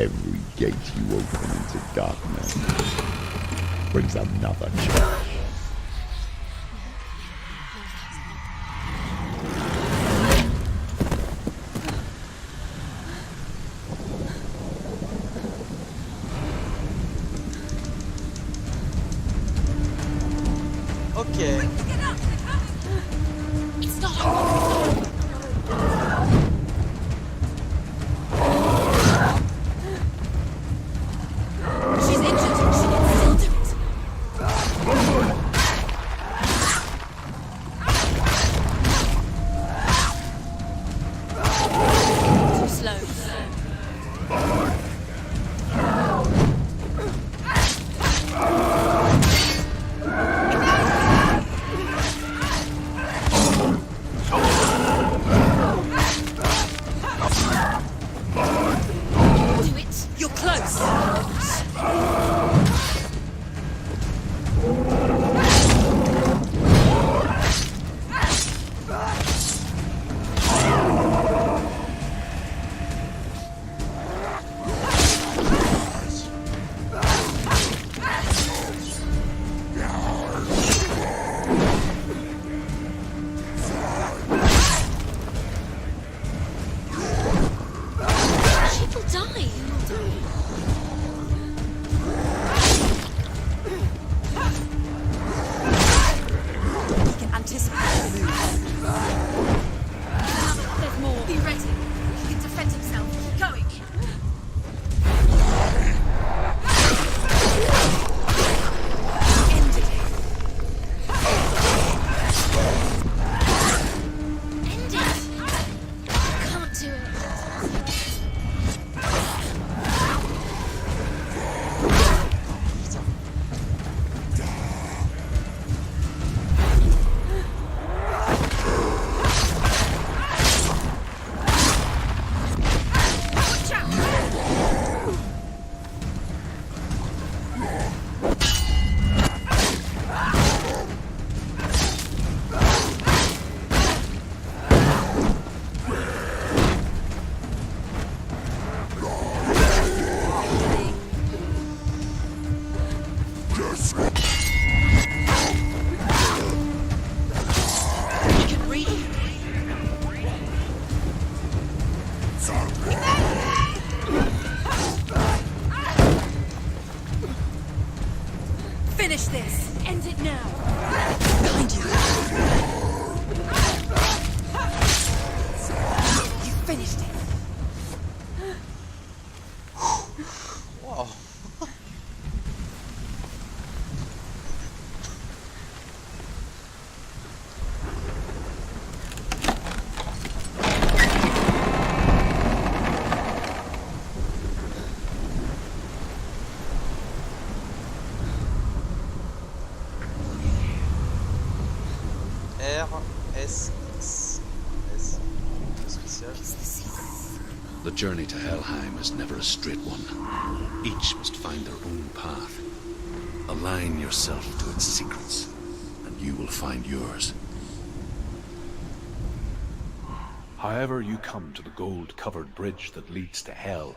S8: every gate you open into darkness brings another challenge.
S1: Ok.
S5: It's not over. She's injured. She can still do it. Too slow. Do it. You're close. She will die. He can anticipate the move. There's more. Be ready. He can defend himself. Keep going. End it. End it. Can't do it. Watch out. He can read you. Finish this. End it now. Behind you. You finished it.
S1: Wow. RSX. S. Spécial.
S2: The journey to Helheim is never a straight one. Each must find their own path. Align yourself to its secrets, and you will find yours.
S9: However you come to the gold-covered bridge that leads to Hell,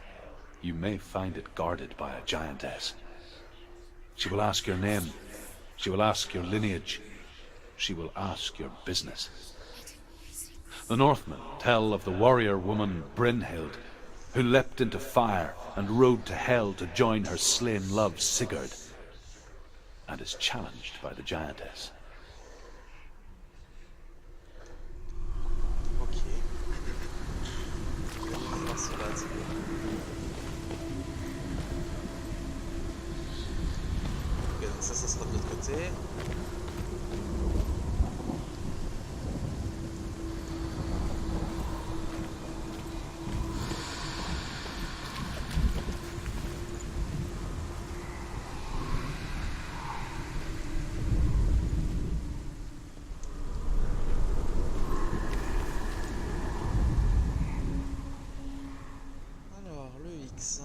S9: you may find it guarded by a giantess. She will ask your name. She will ask your lineage. She will ask your business. The Northmen tell of the warrior woman Brynhild, who leapt into fire and rode to Hell to join her slain love Sigurd, and is challenged by the giantess.
S1: Ok. On va voir cela, c'est bon. Ok, donc ça sera de l'autre côté. Alors, le X.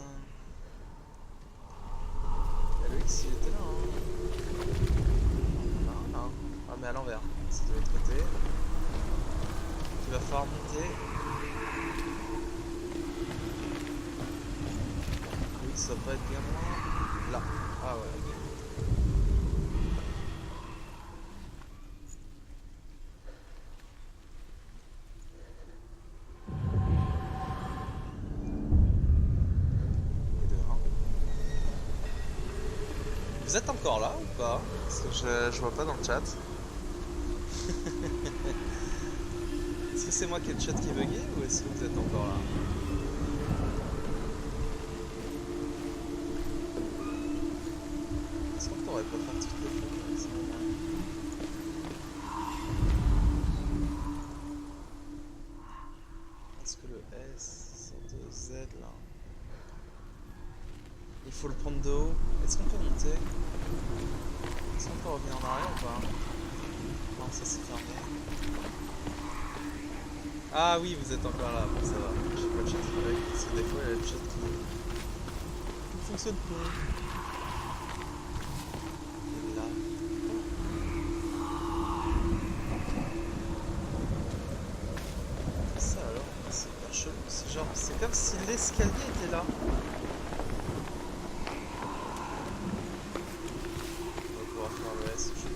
S1: Le X, il était là, hein. Non, non. Ah, mais à l'envers. C'est de l'autre côté. Il va falloir monter. ça va pas être bien loin. Là. Ah ouais, ok. Et de un. Vous êtes encore là ou pas? Parce que je vois pas dans le chat. Est-ce que c'est moi qui ai le chat qui est bugué ou est-ce que vous êtes encore là? Est-ce qu'on pourrait pas faire toutes les photos avec ça? Est-ce que le S sort de Z là? Il faut le prendre de haut. Est-ce qu'on peut monter? Est-ce qu'on peut revenir en arrière ou pas? Non, ça c'est fermé. Ah oui, vous êtes encore là, bon ça va. J'ai pas le chat qui bug, parce que des fois il y a le chat qui ne fonctionne pas. Et là. Ça alors, c'est hyper chelou, c'est genre, c'est comme si l'escalier était là. On va pouvoir faire le S, je pense.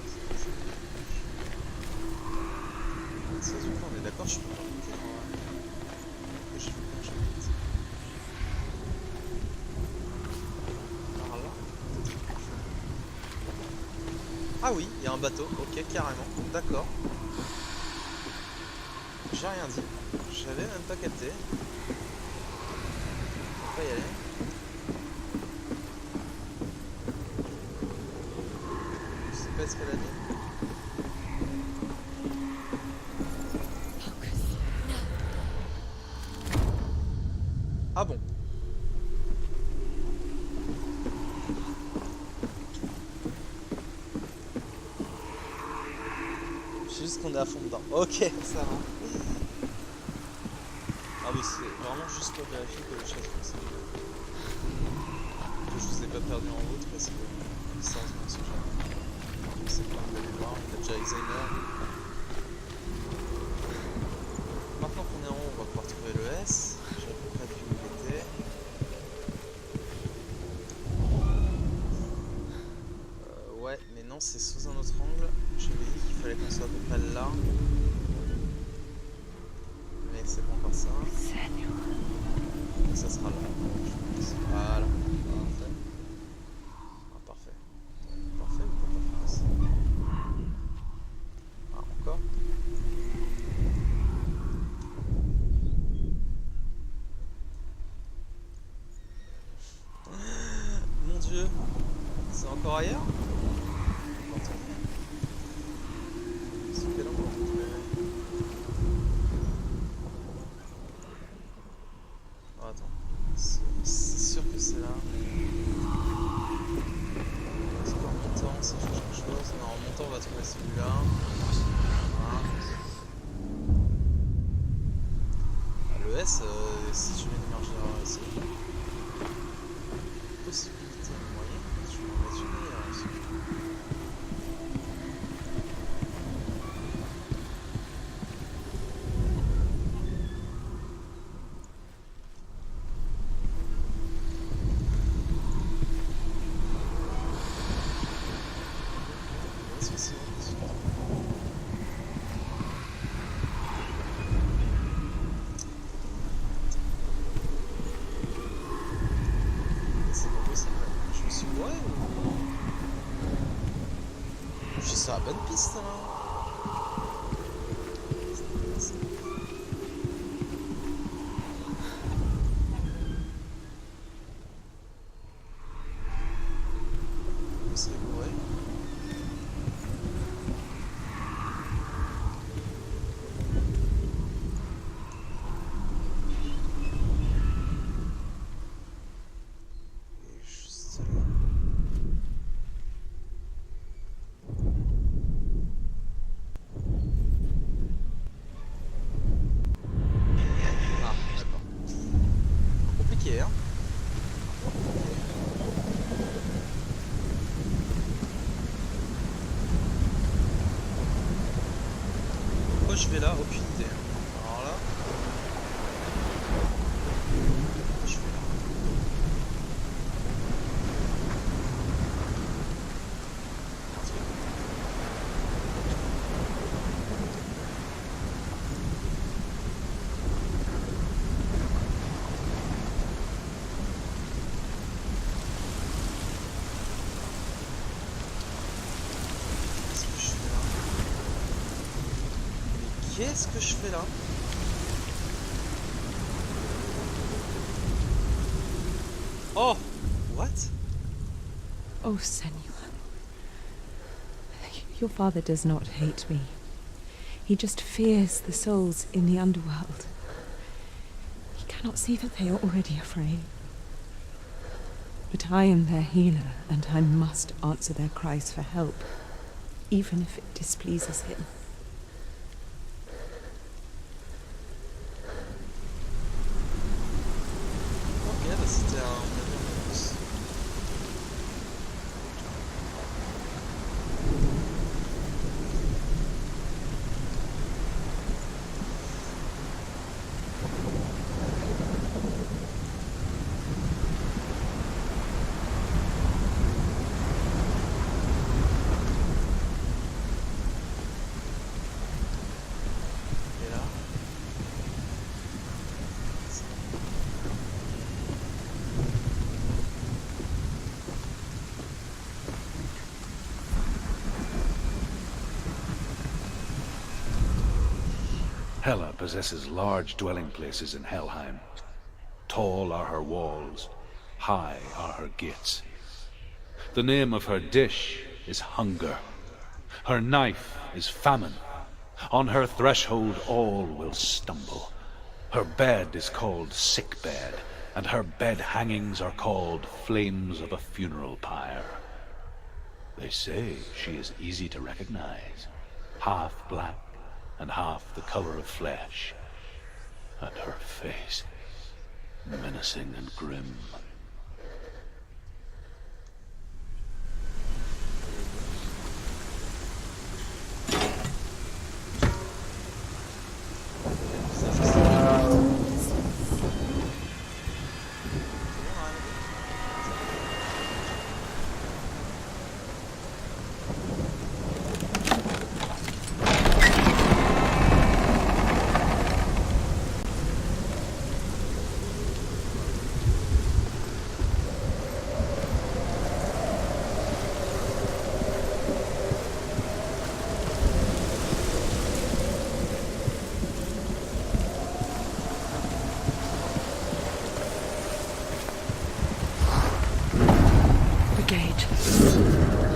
S1: Ça, du coup, on est d'accord, je peux pas monter en vrai. Que je fais quand j'habite. Par là. Ah oui, il y a un bateau, ok, carrément, d'accord. J'ai rien dit, j'avais même pas capté. On va pas y aller. Je sais pas ce qu'elle a dit. Ah bon? C'est juste qu'on est à fond dedans. Ok, ça va. Ah mais c'est vraiment juste pour vérifier que le chat fonctionne. Que je vous ai pas perdu en route parce que ça on se jamais. C'est plein de mémoire, il a déjà Alzheimer. Maintenant qu'on est en haut, on va pouvoir trouver le S. J'ai à peu près vu où il était. Ouais, mais non, c'est sous un autre angle. J'avais dit qu'il fallait qu'on soit à peu près là. Mais c'est pas encore ça. Et ça sera là. Je pense. Voilà. Parfait. Ah, parfait. Parfait ou pas parfait? Ah, encore. Mon Dieu. C'est encore ailleurs? Oh, attends. C'est sûr que c'est là. Est-ce qu'en montant, ça change quelque chose? Non, en montant, on va trouver celui-là. Voilà. Ah, le S, si je mets l'énergie ici. Possibilité moyenne, je vais en mettre une meilleure aussi. Est-ce que c'est bon? C'est pas possible. Je me suis bourré ou... Je suis sur la bonne piste là. Je serais bourré. Et juste là. Ah, d'accord. Compliqué, hein? Pourquoi je vais là? Aucune idée. Alors là. Pourquoi je vais là? Qu'est-ce que je fais là? Oh! What?
S3: Oh, Senua. Your father does not hate me. He just fears the souls in the underworld. He cannot see that they are already afraid. But I am their healer, and I must answer their cries for help, even if it displeases him.
S1: Ok, bah c'était un bonus. Et là.
S9: Hela possesses large dwelling places in Helheim. Tall are her walls, high are her gates. The name of her dish is hunger. Her knife is famine. On her threshold all will stumble. Her bed is called sick bed, and her bed hangings are called flames of a funeral pyre. They say she is easy to recognize, half black and half the color of flesh, and her face menacing and grim.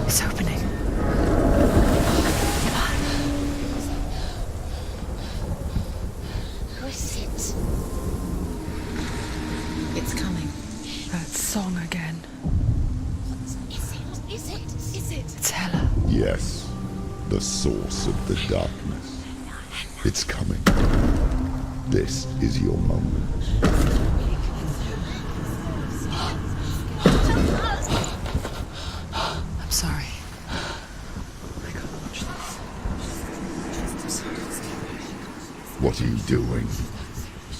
S3: It's opening.
S5: Who is it? It's coming.
S3: That song again.
S5: Is it? Is it? Is it?
S3: It's Hela.
S8: Yes, the source of the darkness. It's coming. This is your moment.
S3: I'm sorry. I can't watch this.
S8: What are you doing?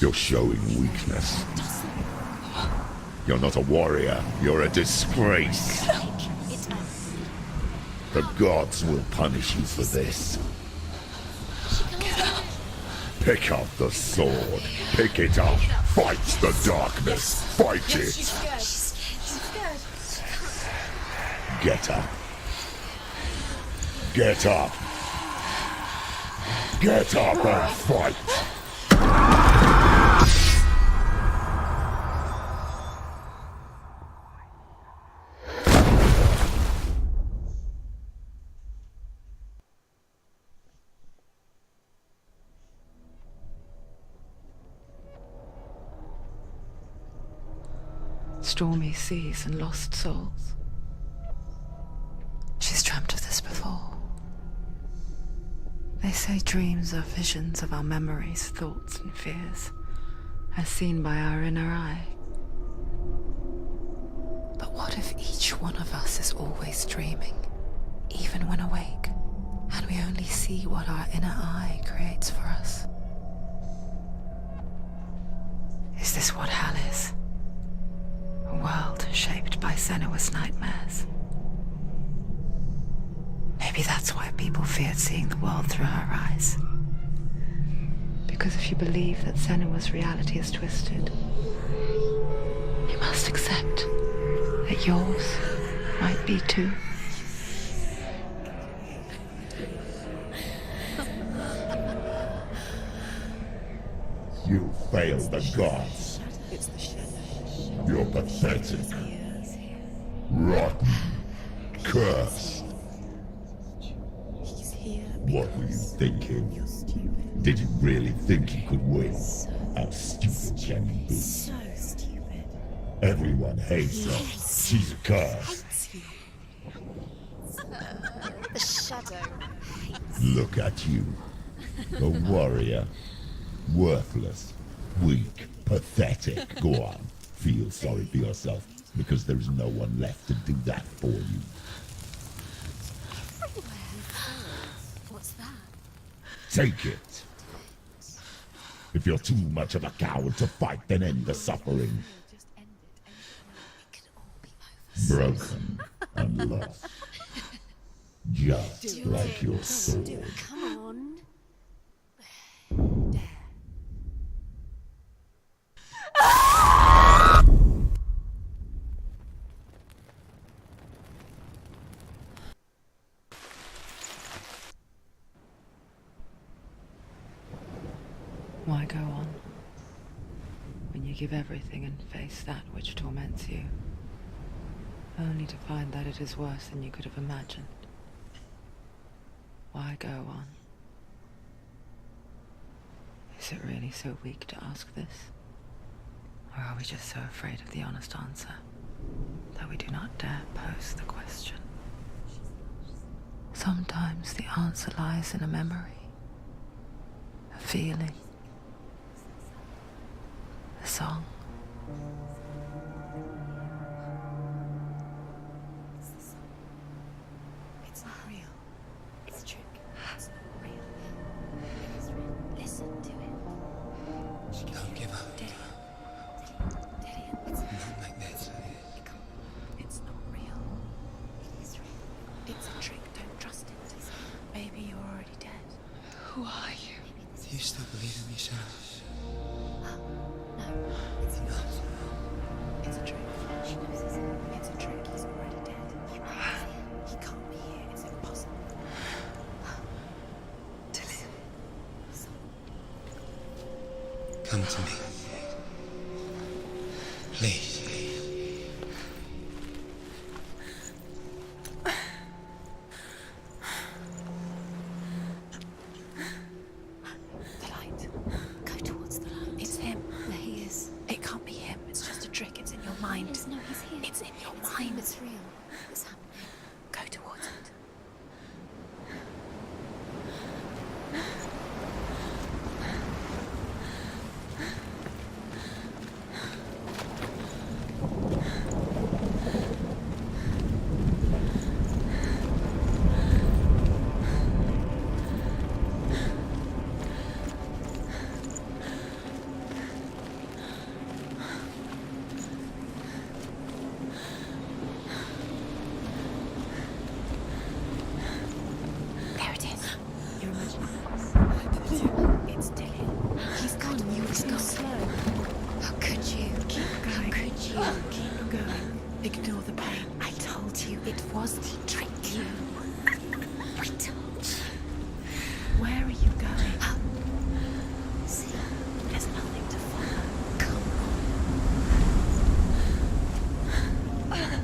S8: You're showing weakness. You're not a warrior. You're a disgrace. The gods will punish you for this. Pick up the sword. Pick it up. Fight the darkness. Fight it.
S5: She's scared.
S8: Get up. Get up. Get up and fight.
S3: Stormy seas and lost souls. She's dreamt of this before. They say dreams are visions of our memories, thoughts and fears, as seen by our inner eye. But what if each one of us is always dreaming, even when awake, and we only see what our inner eye creates for us? Is this what Hell is? A world shaped by Senua's nightmares. Maybe that's why people feared seeing the world through her eyes. Because if you believe that Senua's reality is twisted, you must accept that yours might be too.
S8: You failed the gods.
S6: It's the shadow.
S8: You're pathetic. Rotten. Cursed.
S6: He's here.
S8: What were you thinking?
S6: You're stupid.
S8: Did you really think you could win? How stupid can you be?
S6: So stupid.
S8: Everyone hates her. She's cursed.
S6: Hates you.
S5: The shadow.
S8: Look at you. A warrior. Worthless. Weak. Pathetic. Go on. Feel sorry for yourself, because there is no one left to do that for you.
S5: What's that?
S8: Take it. If you're too much of a coward to fight, then end the suffering.
S5: Just end it. It could all be over.
S8: Broken and lost. Just like your sword.
S5: Come on.
S3: Why go on when you give everything and face that which torments you, only to find that it is worse than you could have imagined? Why go on? Is it really so weak to ask this? Or are we just so afraid of the honest answer that we do not dare pose the question? Sometimes the answer lies in a memory, a feeling, a song.
S6: It's not real.
S5: It's a trick. It's not real. It is real. Listen to it.
S7: Don't give up.
S5: Daddy, it's
S7: Not like this.
S6: It's not real.
S5: it is real.
S6: It's a trick. Don't trust it. Maybe you're already dead.
S3: Who are you?
S7: Do you still believe in me, Sarah?
S5: No, it's
S7: No.
S6: It's a trick.
S5: She knows it's
S6: It's a trick. He's already dead. He can't be here. It's impossible.
S7: Come to me. Please.
S6: The light.
S5: Go towards the light.
S6: It's him.
S5: There he is.
S6: It can't be him. It's just a trick. It's in your mind.
S5: Yes, no, he's here.
S6: It's in your
S5: It's
S6: mind.
S5: him. It's real. It's happening.
S6: Go towards it. There it is. You're imagining it. It's Dylan.
S5: He's gone. You were so slow. How could you?
S6: Keep going.
S5: How could you?
S6: Keep going. Ignore the pain.
S5: I told you it was the trick. You. I told you.
S6: Where are you going?
S5: See,
S6: There's nothing to follow.
S5: come on.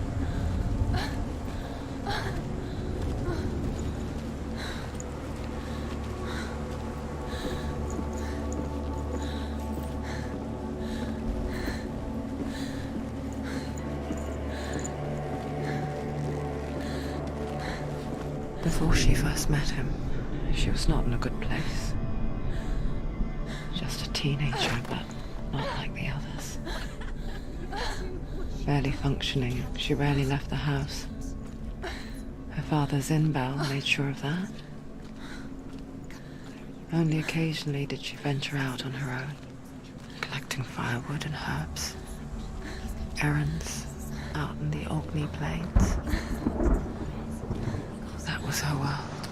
S3: Before she first met him, she was not in a good place. Just a teenager, but not like the others. Barely functioning, she rarely left the house. Her father's in-bell made sure of that. Only occasionally did she venture out on her own, collecting firewood and herbs. Errands out in the Orkney Plains. That was her world.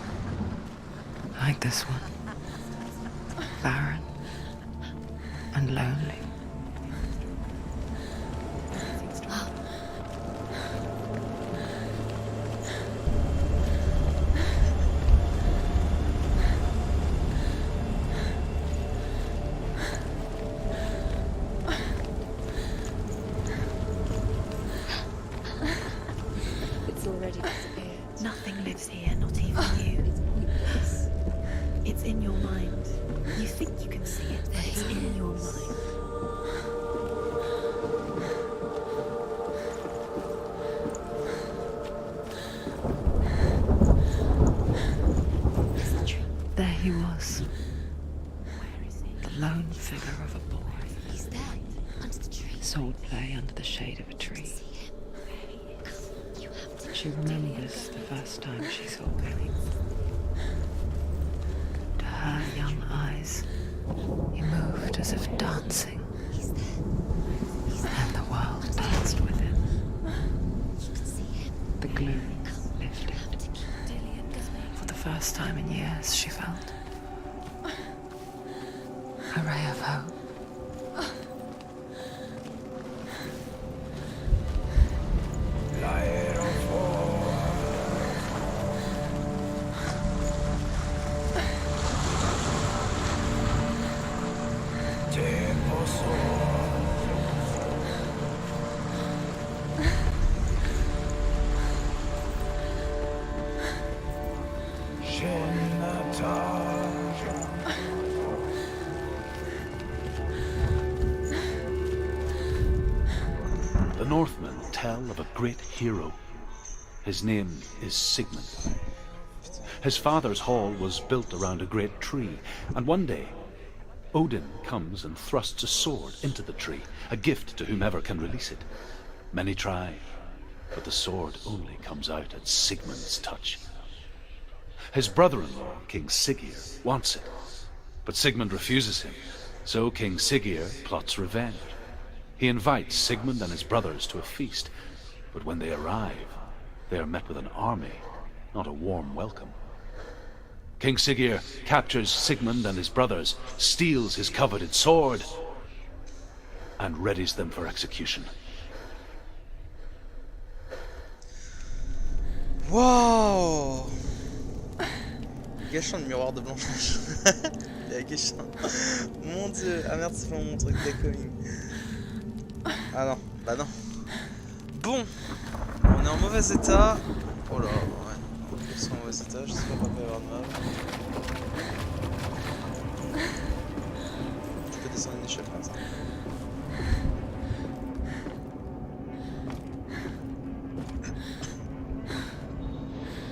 S3: Like this one. Barren and lonely.
S6: here, not even you. It's in your mind. You think you can see it, but it's in your mind.
S3: There he was,
S6: Where is he?
S3: the lone figure of a boy.
S5: He's there, under the tree.
S3: Sword play under the shade of a tree.
S5: See him. You have to.
S3: She remembers the first time she saw Billy. To her young eyes, he moved as if dancing,
S5: He's there.
S3: and the world danced with him.
S5: You can see him.
S3: The gloom lifted.
S5: Have to keep Dillian going.
S3: For the first time in years, she felt a ray of hope.
S9: The Northmen tell of a great hero. His name is Sigmund. His father's hall was built around a great tree, and one day Odin comes and thrusts a sword into the tree, a gift to whomever can release it. Many try, but the sword only comes out at Sigmund's touch. His brother-in-law, King Siggeir, wants it, but Sigmund refuses him, so King Siggeir plots revenge. He invites Sigmund and his brothers to a feast, but when they arrive, they are met with an army, not a warm welcome. King Siggeir captures Sigmund and his brothers, steals his coveted sword, and readies them for execution.
S1: Wow. Gâchant le miroir de Blanche-Neige. Il y a Gâchant. Mon dieu. Ah merde, c'est pas mon truc d'Ecoming. Ah non, bah non. Bon, on est en mauvais état. Oh là, ouais. On est en mauvais état, je sais pas pourquoi il va y avoir de mal. Je peux descendre une échelle comme ça.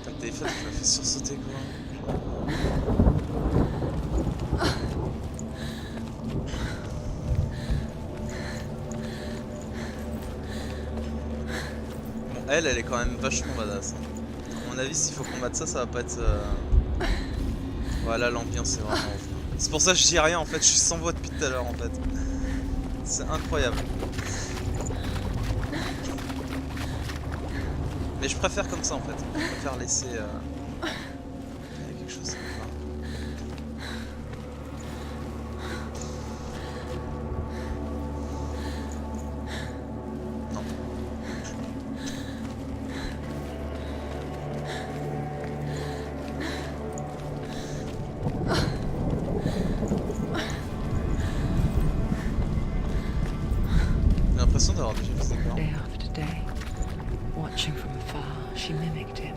S1: Putain, le téléphone il m'a fait sursauter quoi. Elle est quand même vachement badass. À mon avis, s'il faut combattre ça, ça va pas être... Voilà, l'ambiance est vraiment ouf. C'est pour ça que je dis rien en fait, je suis sans voix depuis tout à l'heure en fait. C'est incroyable. Mais je préfère comme ça en fait. Je préfère laisser... Il y a quelque chose.
S3: Day after day, watching from afar, she mimicked him,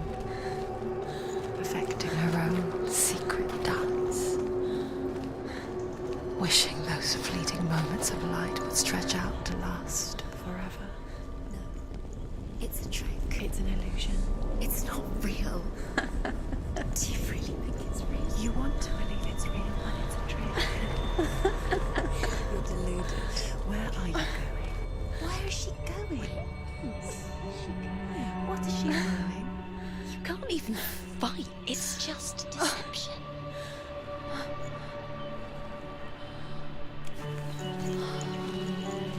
S3: perfecting her own secret dance, wishing those fleeting moments of light would stretch out to last forever.
S5: No. It's a trick.
S6: It's an illusion.
S5: It's not real. Do you really think it's real?
S6: You want to believe it's real, but it's a trick.
S5: You're deluded.
S6: Where are you going?
S5: Where is she going? What is she doing? You can't even fight. It's just deception.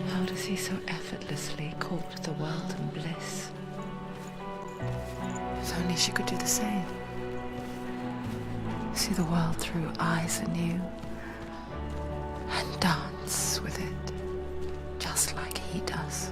S3: How does he so effortlessly court the world and bliss? If only she could do the same. See the world through eyes anew and dance with it, just like he does.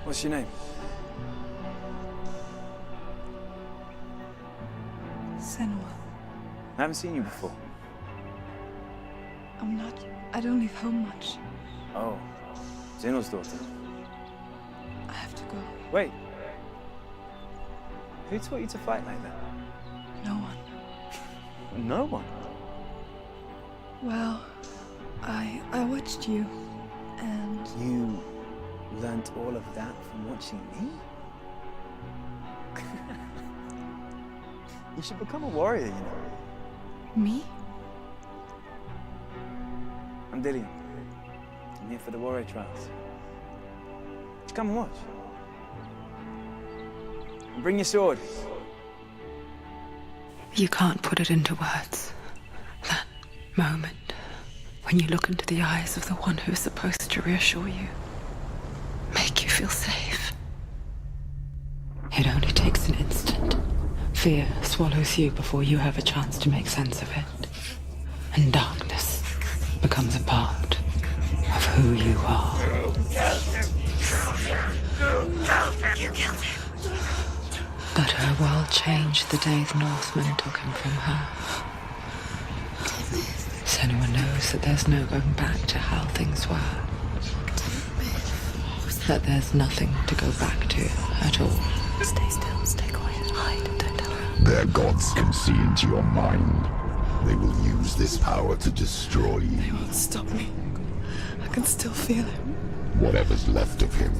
S10: What's your name?
S4: Senua.
S10: I haven't seen you before.
S4: I don't leave home much.
S10: Oh, Zenua's daughter.
S4: I have to go.
S10: Wait. Who taught you to fight like that?
S4: No one.
S10: No one.
S4: Well, I watched you, and
S10: You learnt all of that from watching me? You should become a warrior, you know.
S4: me?
S10: I'm Dillian. I'm here for the warrior trials. Just come and watch. And bring your sword.
S3: You can't put it into words. That moment when you look into the eyes of the one who's supposed to reassure you, make you feel safe. It only takes an instant. Fear swallows you before you have a chance to make sense of it. And darkness becomes a part of who you are. But her world changed the day the Northmen took him from her. Senua knows that there's no going back to how things were. That there's nothing to go back to at all.
S6: Stay still, stay quiet, hide, don't tell her.
S8: Their gods can see into your mind. They will use this power to destroy you.
S4: They won't stop me. I can still feel him.
S8: Whatever's left of him,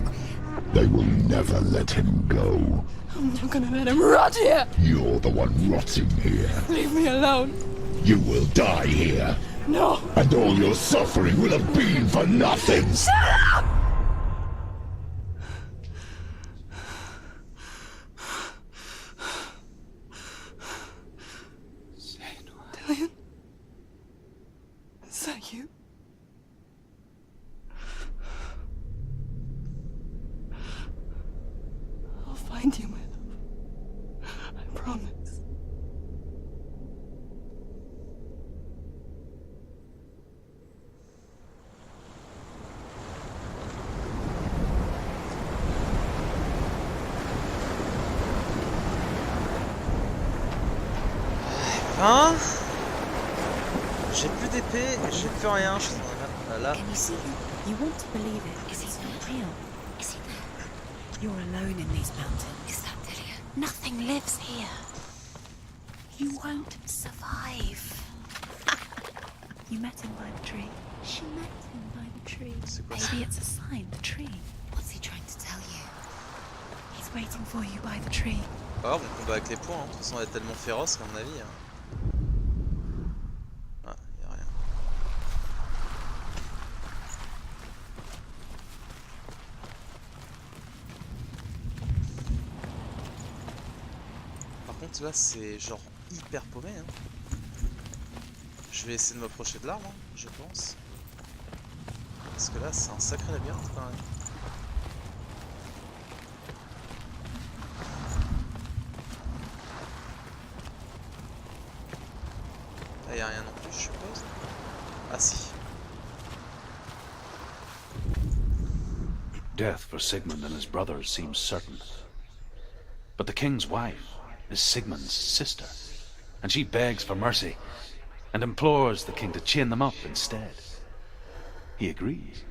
S8: they will never let him go.
S4: I'm not gonna let him rot here.
S8: You're the one rotting here.
S4: Leave me alone.
S8: You will die here.
S4: No.
S8: And all your suffering will have been for nothing.
S4: Shut up! Dillian? Is that you? I'll find you, my love. I promise.
S1: Hein? J'ai plus d'épée, j'ai plus rien, je suis là.
S6: Can you see him? You want to believe it. Is he not real? Is he there? You're alone in these mountains. Is that Dillian? Nothing lives here. You won't survive. You met him by the tree. She met him by the tree. Maybe it's a sign, the tree. What's he trying to tell you? He's waiting for you by the tree.
S1: Alors, mon combat avec les poings, hein. De toute façon, elle est tellement féroce qu'à mon avis. Hein. Ah, y'a rien. Par contre, là, c'est genre hyper paumé. Hein. Je vais essayer de m'approcher de l'arbre, hein, je pense. Parce que là, c'est un sacré labyrinthe quand même. Là, y'a rien non plus, je suppose. Ah si.
S9: Death for Sigmund and his brothers seems certain. But the king's wife is Sigmund's sister, and she begs for mercy and implores the king to chain them up instead. He agrees.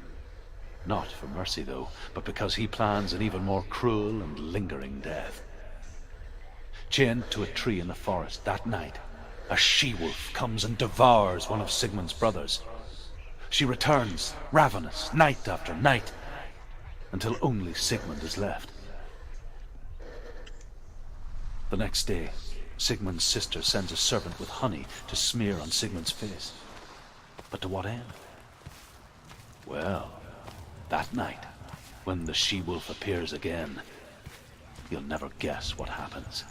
S9: Not for mercy, though, but because he plans an even more cruel and lingering death. Chained to a tree in the forest that night, a she-wolf comes and devours one of Sigmund's brothers. She returns, ravenous, night after night, until only Sigmund is left. The next day, Sigmund's sister sends a servant with honey to smear on Sigmund's face. But to what end? Well, that night, when the she-wolf appears again, you'll never guess what happens.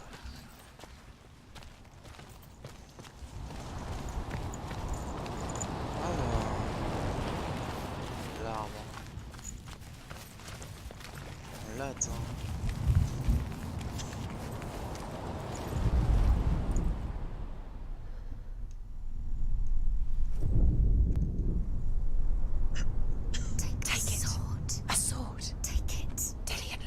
S1: L'arbre. On l'attend.
S6: Take it. A sword. Take it. Dillian,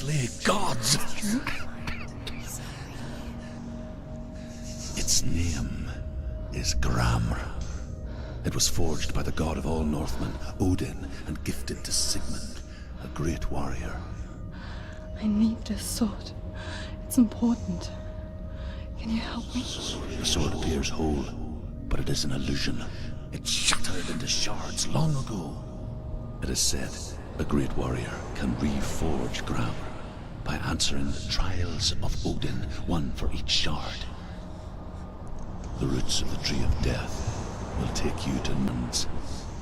S2: slay gods. Its name is Gramr. It was forged by the god of all Northmen, Odin, and gifted to Sigmund, a great warrior.
S4: I need this sword. It's important. Can you help me?
S2: The sword appears whole, but it is an illusion. It shattered into shards long ago. It is said a great warrior can reforge Gramr by answering the trials of Odin, one for each shard. The roots of the Tree of Death will take you to Nuns,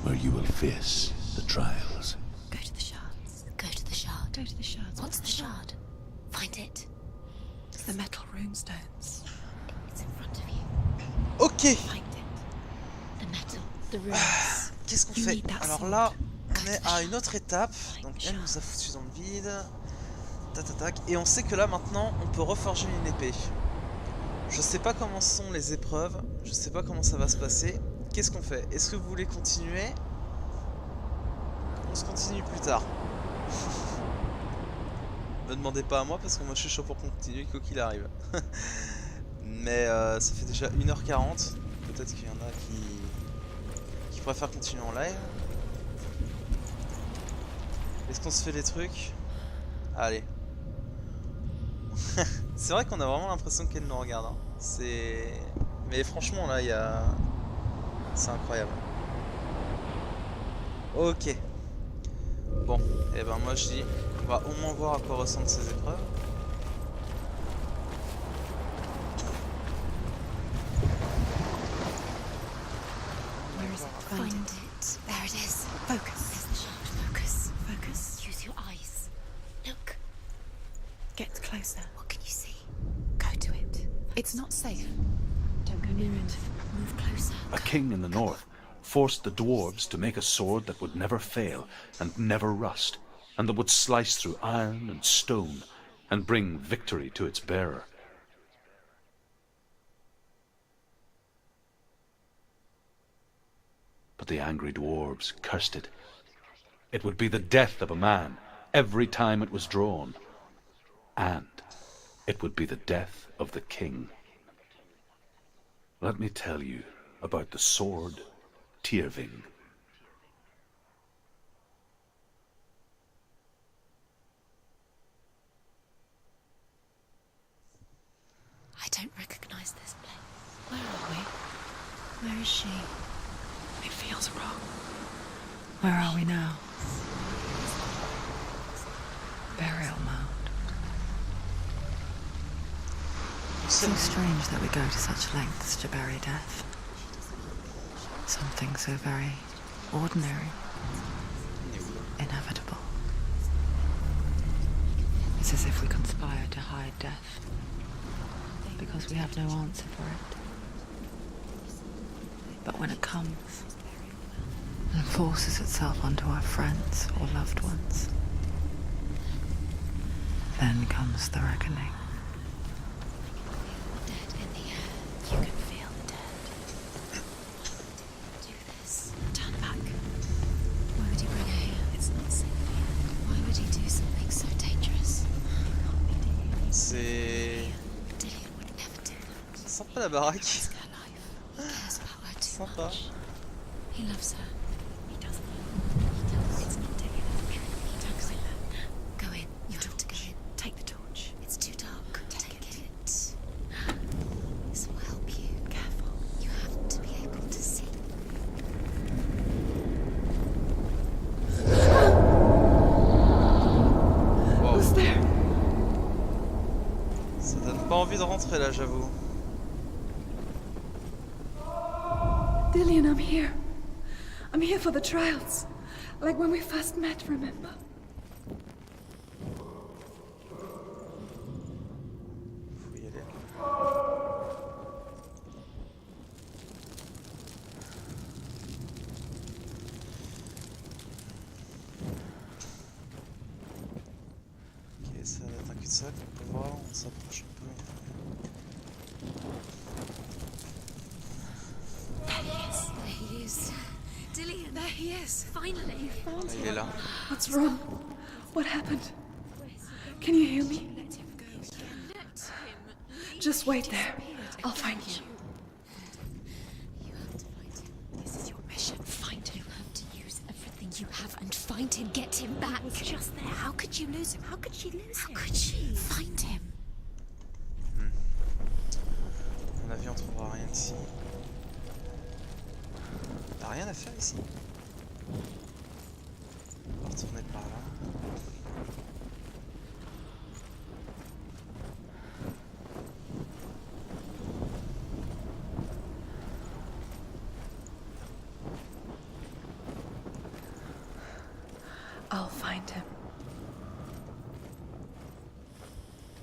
S2: where you will face the trials.
S5: Go to the shards. Go to the shard.
S6: Go to the shards.
S5: What's the shard? Find it.
S6: It's the metal runestones.
S5: It's in front of you.
S1: Ok.
S5: Find it. The metal. The runes.
S1: Qu'est-ce qu'on
S6: You
S1: fait?
S6: need that
S1: Alors
S6: sword.
S1: là, on est à une autre étape. Donc elle nous a foutu dans le vide. Tac tac tac. Et on sait que là maintenant, on peut reforger une épée. Je sais pas comment sont les épreuves. Je sais pas comment ça va se passer. Qu'est-ce qu'on fait? Est-ce que vous voulez continuer? On se continue plus tard. Me demandez pas à moi parce que moi je suis chaud pour continuer quoi qu'il arrive. Mais ça fait déjà 1h40. Peut-être qu'il y en a qui préfèrent continuer en live. Est-ce qu'on se fait des trucs? Allez. C'est vrai qu'on a vraiment l'impression qu'elle nous regarde. Hein. C'est... Mais franchement là, il y a... C'est incroyable. Ok. Bon, et ben moi je dis, on va au moins voir à quoi ressemblent ces épreuves.
S6: Where is it?
S5: Find it. There it is.
S6: Focus.
S5: There's the shard. Focus.
S6: Focus.
S5: Use your eyes. Look.
S6: Get closer.
S5: What can you see?
S6: Go to it. It's not safe. Don't go near it.
S5: Move closer.
S9: A king in the north forced the dwarves to make a sword that would never fail and never rust, and that would slice through iron and stone and bring victory to its bearer. But the angry dwarves cursed it. It would be the death of a man every time it was drawn, and it would be the death of the king. Let me tell you about the sword Tyrving.
S5: I don't recognize this place.
S6: Where are we? Where is she? It feels wrong. Where are we now? Burial mound. So strange that we go to such lengths to bury death. Something so very ordinary, inevitable. It's as if we conspire to hide death, because we have no answer for it. But when it comes and forces itself onto our friends or loved ones, then comes the reckoning.
S5: Dead in the air. You can feel the dead. Do this.
S6: Turn back.
S5: Why would he bring her here? It's not safe here. Why would he do something so dangerous?
S1: C'est...
S5: Dillion would never do that.
S1: Sympa la baraque.
S5: It's her life. He cares about her too
S1: Sympa.
S5: much. He loves her.
S6: He doesn't.
S5: He does.
S6: It's not taking the truth.
S5: He does. Go in. You have to go in.
S6: Take the torch.
S5: It's too dark. Take it. This will help you.
S6: Careful.
S5: You have to be able to see.
S1: Wow.
S6: Who's there?
S1: Ça donne pas envie de rentrer là, j'avoue.
S4: Dillion, I'm here. I'm here for the trials. Like when we first met, remember?
S1: Faut y aller. Ok, ça va être un cul-de-sac, on peut voir, on s'approche un peu.
S5: There he is. Dillion. There he is. Finally.
S1: Ah, il est là.
S4: What's wrong? What happened? Can you hear me?
S5: Let him go. Let him.
S4: Just wait there. I'll find you.
S5: You have to find him. This is your mission. Find him. You have to use everything you have and find him. Get him back.
S6: He was just there. How could you lose him? How could she lose him?
S5: How could she? Find him.
S1: À mon avis, on trouvera rien ici. T'as rien à faire ici. On va retourner par là.
S4: I'll find him.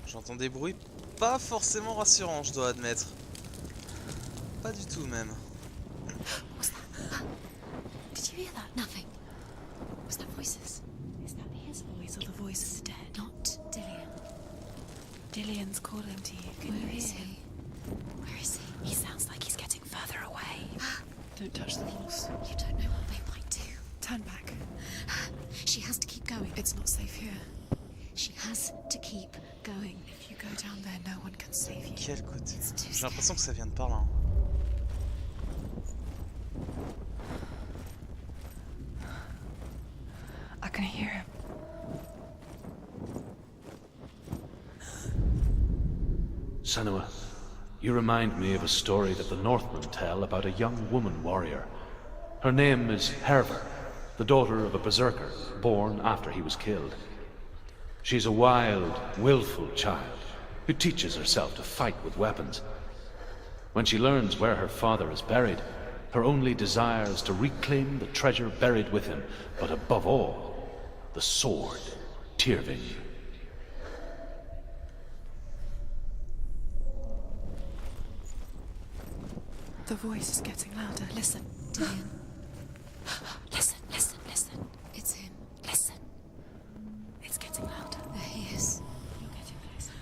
S1: J'entends des bruits pas forcément rassurants, je dois admettre. Pas du tout même.
S5: What's that? Did you hear that? Nothing. Was that voices?
S6: Is that his voice or the voice of the dead?
S5: Not Dillian.
S6: Dillian's calling to you. Can you
S5: Where
S6: hear
S5: is
S6: him?
S5: he? Where is he?
S6: He sounds like he's getting further away. Don't touch the horse.
S5: You don't know what they might do.
S6: Turn back.
S5: She has to keep going.
S6: It's not safe here.
S5: She has to keep going.
S6: If you go down there, no one can save you.
S1: Quel côté?
S5: It's too
S1: J'ai l'impression
S5: scary.
S1: que ça vient de par là.
S4: I can hear him.
S9: Senua, you remind me of a story that the Northmen tell about a young woman warrior. Her name is Herver, the daughter of a berserker born after he was killed. She's a wild, willful child who teaches herself to fight with weapons. When she learns where her father is buried, her only desire is to reclaim the treasure buried with him, but above all, the sword, Tyrving.
S6: The voice is getting louder. Listen.
S5: Dillian. Listen, listen, listen. It's him. Listen.
S6: It's getting louder.
S5: There he is.
S6: You're getting closer.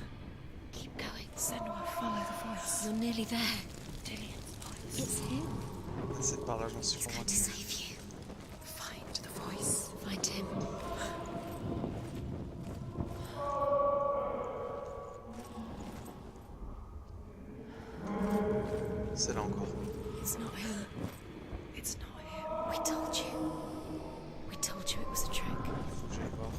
S5: Keep going.
S6: Senua, follow the voice.
S5: You're nearly there.
S6: Dillian's voice.
S5: It's him.
S1: C'est par là, j'en suis
S5: He's going to
S1: convaincu.
S5: save you.
S6: Find the voice.
S5: Find him.
S1: C'est là encore.
S5: It's not him.
S6: It's not him.
S5: We told you. We told you it was a trick.
S1: Faut que j'aille voir.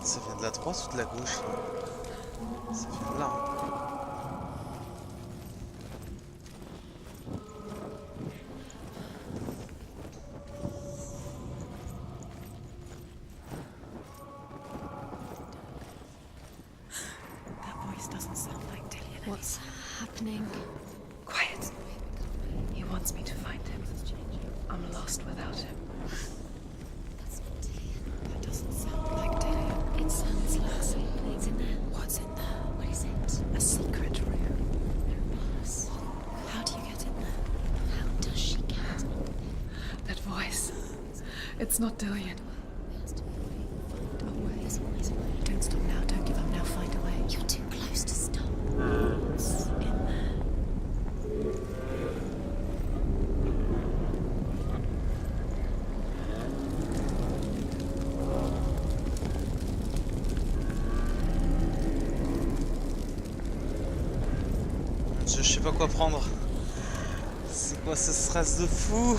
S1: Ça vient de la droite ou de la gauche là? Ça vient de là. Hein.
S6: That voice doesn't sound like Dillian.
S5: What's happening?
S4: Quiet. He wants me to find him. I'm lost without him.
S5: That's not Dillian.
S6: That doesn't sound like Dillian.
S5: It sounds like something's in there.
S6: What's in there?
S5: What is it?
S6: A secret room.
S5: Pass.
S6: How do you get in there?
S5: How does she get?
S4: That voice. It's not Dillian.
S5: There has to be a way. Find a way. There's always a way.
S6: Don't stop now. Don't give up now. Find a way.
S5: You're too close to stop.
S6: What's in there?
S1: Je sais pas quoi prendre. C'est quoi ce stress de fou?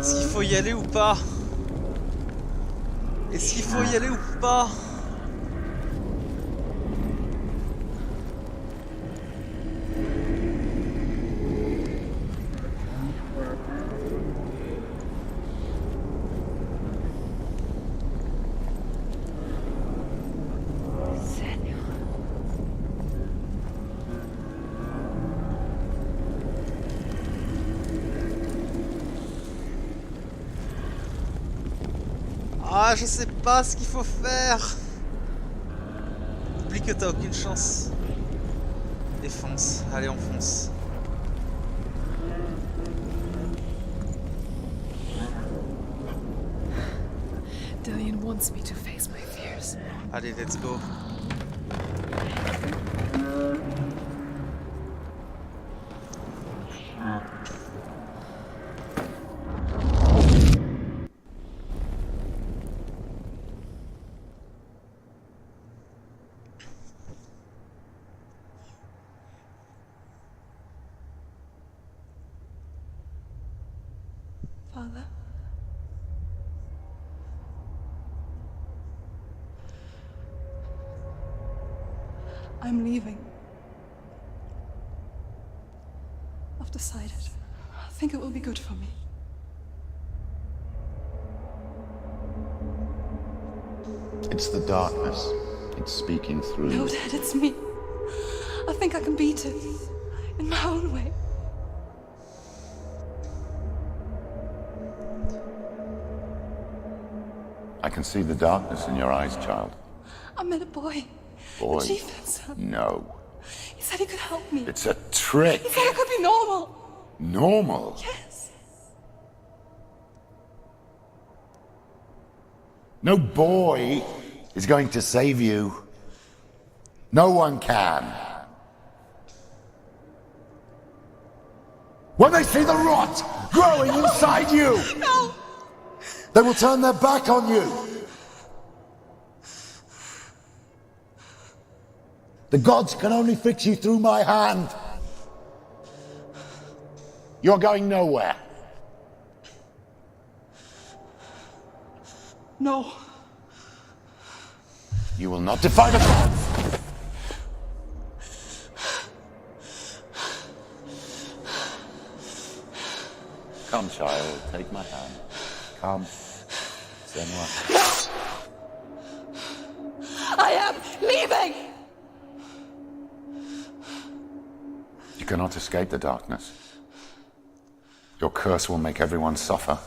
S1: Est-ce qu'il faut y aller ou pas? Est-ce qu'il faut y aller ou pas? Ah, je sais pas ce qu'il faut faire. Oublie que t'as aucune chance. Et fonce. Allez, on fonce.
S4: Dillian wants me to face my fears.
S1: Allez, let's go.
S4: Father? I'm leaving. I've decided. I think it will be good for me.
S8: It's the darkness. It's speaking through
S4: No,
S8: you.
S4: Dad, it's me. I think I can beat it. In my own way.
S8: I can see the darkness in your eyes, child.
S4: I met a boy.
S8: Boy.
S4: A chieftain's son.
S8: No.
S4: He said he could help me.
S8: It's a trick.
S4: He said I could be normal.
S8: Normal.
S4: Yes.
S8: No boy is going to save you. No one can. When they see the rot growing inside you,
S4: No!
S8: they will turn their back on you. The gods can only fix you through my hand. You're going nowhere.
S4: No.
S8: You will not defy the gods. Come, child, take my hand. Come. Senua.
S4: I am leaving!
S8: You cannot escape the darkness. Your curse will make everyone suffer.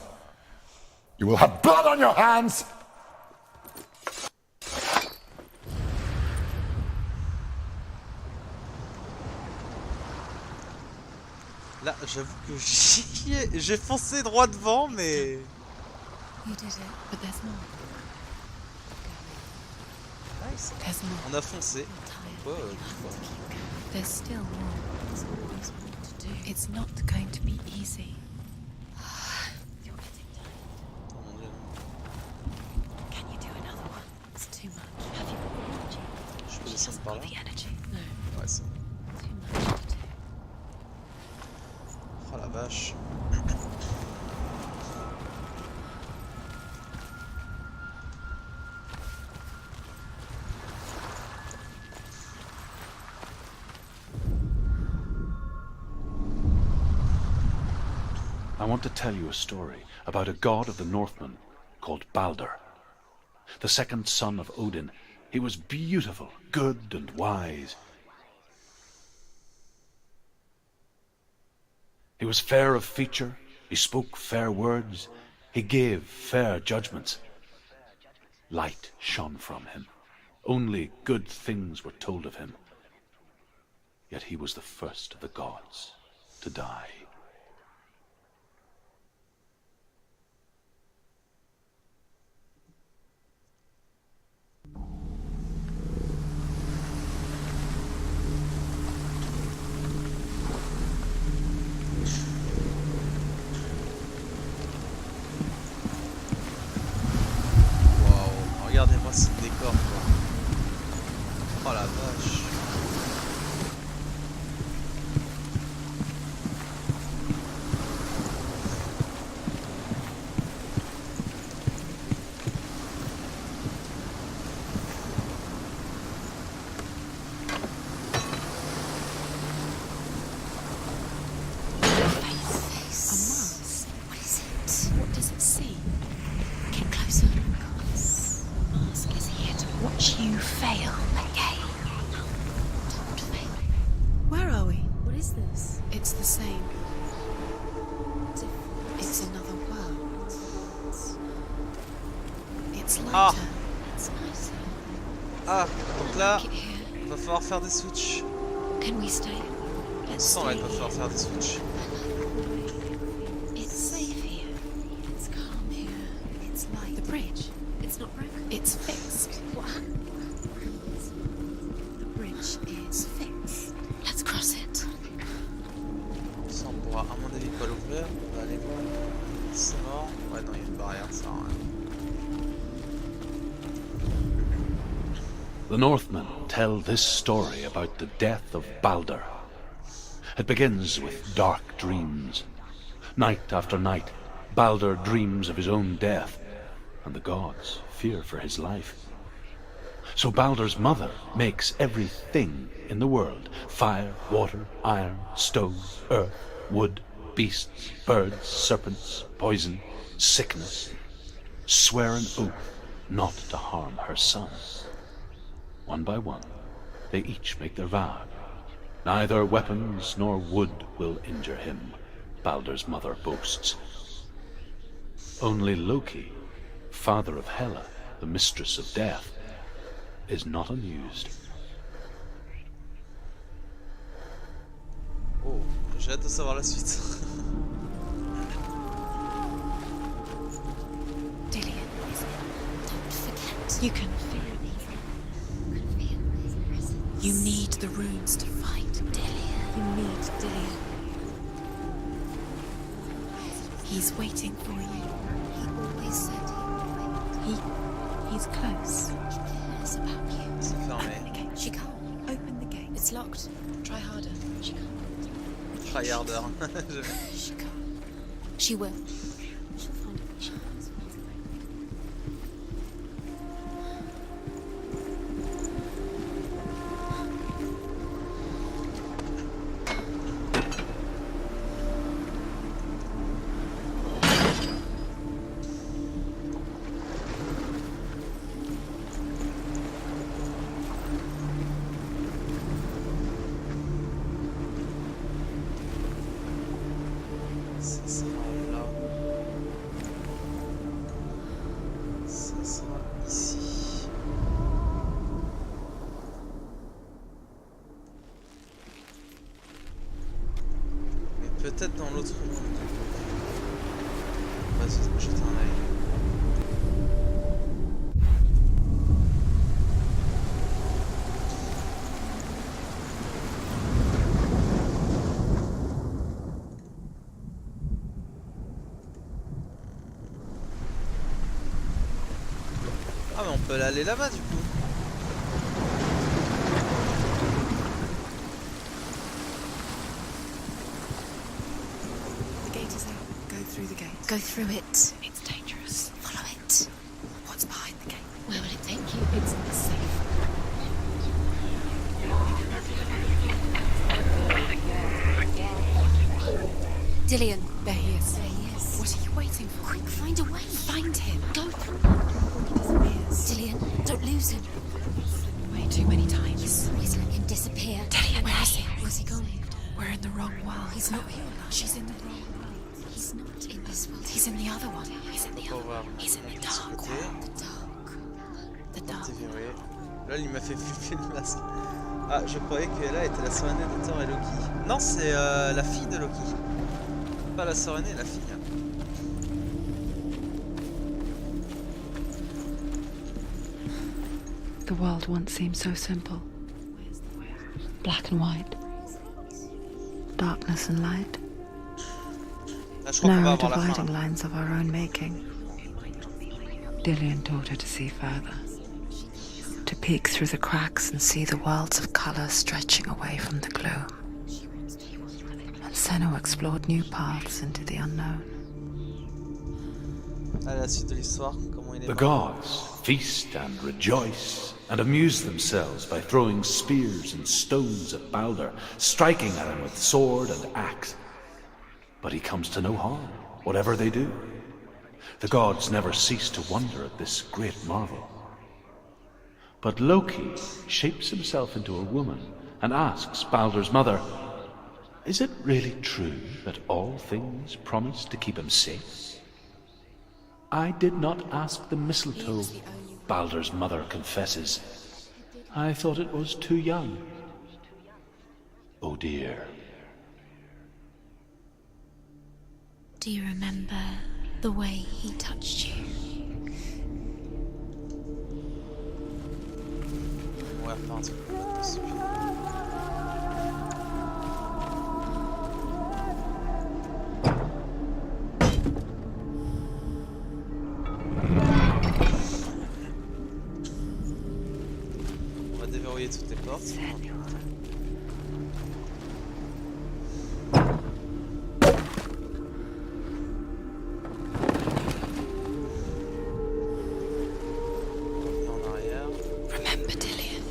S8: You will have blood on your hands!
S1: Là, j'avoue que j'ai foncé droit devant, mais...
S5: You did it, but there's more.
S1: Nice.
S5: There's more.
S1: On a foncé. Quoi,
S5: There's still more. There's always more to do. It's not going to be easy. You're getting tired.
S1: Oh mon dieu.
S5: Can you do another one? It's too much. Have you got the energy?
S1: Je peux descendre par là?
S5: The energy? No.
S1: Ouais, ça.
S5: Too much to do.
S1: Oh la vache.
S9: I want to tell you a story about a god of the Northmen called Balder. The second son of Odin. He was beautiful, good and wise. He was fair of feature, he spoke fair words, he gave fair judgments. Light shone from him. Only good things were told of him. Yet he was the first of the gods to die.
S1: Waouh, regardez-moi ce décor, quoi. Oh la vache.
S5: A mask? What is it? What does it see? Get closer. The mask is here to watch you fail again. It's lighter.
S1: Ah.
S5: It's nicer.
S1: Ah, donc là,
S5: Like it here.
S1: il va falloir faire des switches.
S5: Can we stay? Let's
S1: Sans là,
S5: stay
S1: il va
S5: here.
S1: falloir faire des switches.
S5: It's safe here. It's calm here. It's light. The bridge. It's not broken. It's fixed. What happened? The bridge is fixed. Let's cross it.
S1: Ça, on pourra à mon avis pas l'ouvrir. On va aller voir. C'est mort. Ouais, non, il y a une barrière, ça sert à rien.
S9: The Northmen tell this story about the death of Baldur. It begins with dark dreams. Night after night, Baldur dreams of his own death, and the gods fear for his life. So Baldur's mother makes everything in the world: fire, water, iron, stone, earth, wood, beasts, birds, serpents, poison, sickness. Swear an oath not to harm her son. One by one, they each make their vow. Neither weapons nor wood will injure him, Baldur's mother boasts. Only Loki, father of Hela, the mistress of death, is not amused.
S1: Oh, j'ai hâte de savoir la suite.
S5: Dillion, don't forget. You can feel me. You need the runes to fight Dillion. You need Dillion. He's waiting for you. He always said he would wait. He's close. He cares about you.
S1: C'est
S5: Open the
S1: fermé.
S5: gate. She can't. Open the gate. It's locked. Try harder. She can't.
S1: Tryharder.
S5: She can't. She will. She'll find it. She will.
S1: Ça sera là. Ça sera ici. Mais peut-être dans l'autre monde. Vas-y, jette un œil. Ah mais on peut aller là-bas du coup.
S5: The gate is out. Go through the gate. Go through it. It's dangerous. Follow it. What's behind the gate? Where will it take you? It's safe. Dillion. There he is. There he is. What are you waiting for? Quick, find a way. Find him. Go through. He disappears. Dillion, don't lose him. Way too many times. Always let him disappear. Dillion, where is he? Where's he gone? We're in the wrong world. He's not here. She's in the wrong world. He's not in this world. He's in the other one. He's in the other one. He's in the dark world. The dark. The dark.
S1: C'est verrouillé. Là, il m'a fait flipper le masque. Ah, je croyais que là était la sœur aînée de Thor et Loki. Non, c'est la fille de Loki. Pas la sœur aînée, la fille.
S3: The world once seemed so simple. Black and white. Darkness and light.
S1: Là, je crois qu'on va
S3: Narrow
S1: avoir la fin.
S3: dividing lines of our own making. Dillion taught her to see further. To peek through the cracks and see the worlds of colour stretching away from the gloom. And Senua explored new paths into the unknown.
S1: Allez, la suite de l'histoire, comment il est
S9: The
S1: mort.
S9: gods feast and rejoice and amuse themselves by throwing spears and stones at Baldur, striking at him with sword and axe. But he comes to no harm, whatever they do. The gods never cease to wonder at this great marvel. But Loki shapes himself into a woman and asks Baldur's mother, "Is it really true that all things promise to keep him safe?" I did not ask the mistletoe, Baldur's mother confesses. I thought it was too young. Oh dear.
S5: Do you remember the way he touched you?
S1: On va refaire un truc complètement stupide. On va déverrouiller toutes les portes.
S5: Remember Dillian?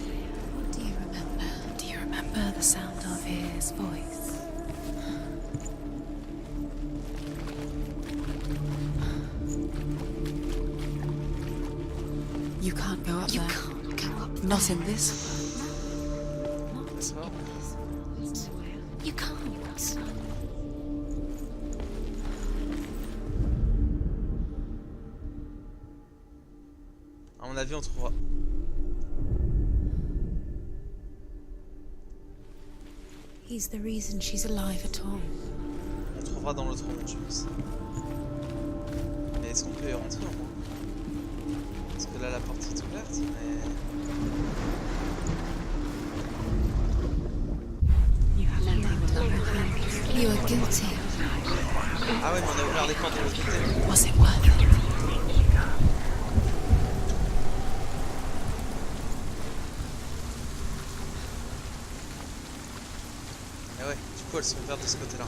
S5: What do you remember? Do you remember the sound of his voice?
S6: You can't go up
S5: You
S6: there.
S5: can't go up
S6: Not in this
S5: Not in this world. You can't.
S1: À mon avis, on trouvera.
S5: He's the reason she's alive at all.
S1: On trouvera dans l'autre monde, je pense. Mais est-ce qu'on peut y rentrer au moins? Parce que là, la porte est ouverte, mais.
S5: You are guilty.
S1: Ah ouais, mais on a ouvert les portes de l'autre côté.
S5: Was it worth it?
S1: Ah ouais, du coup, elles sont ouvertes de ce côté-là.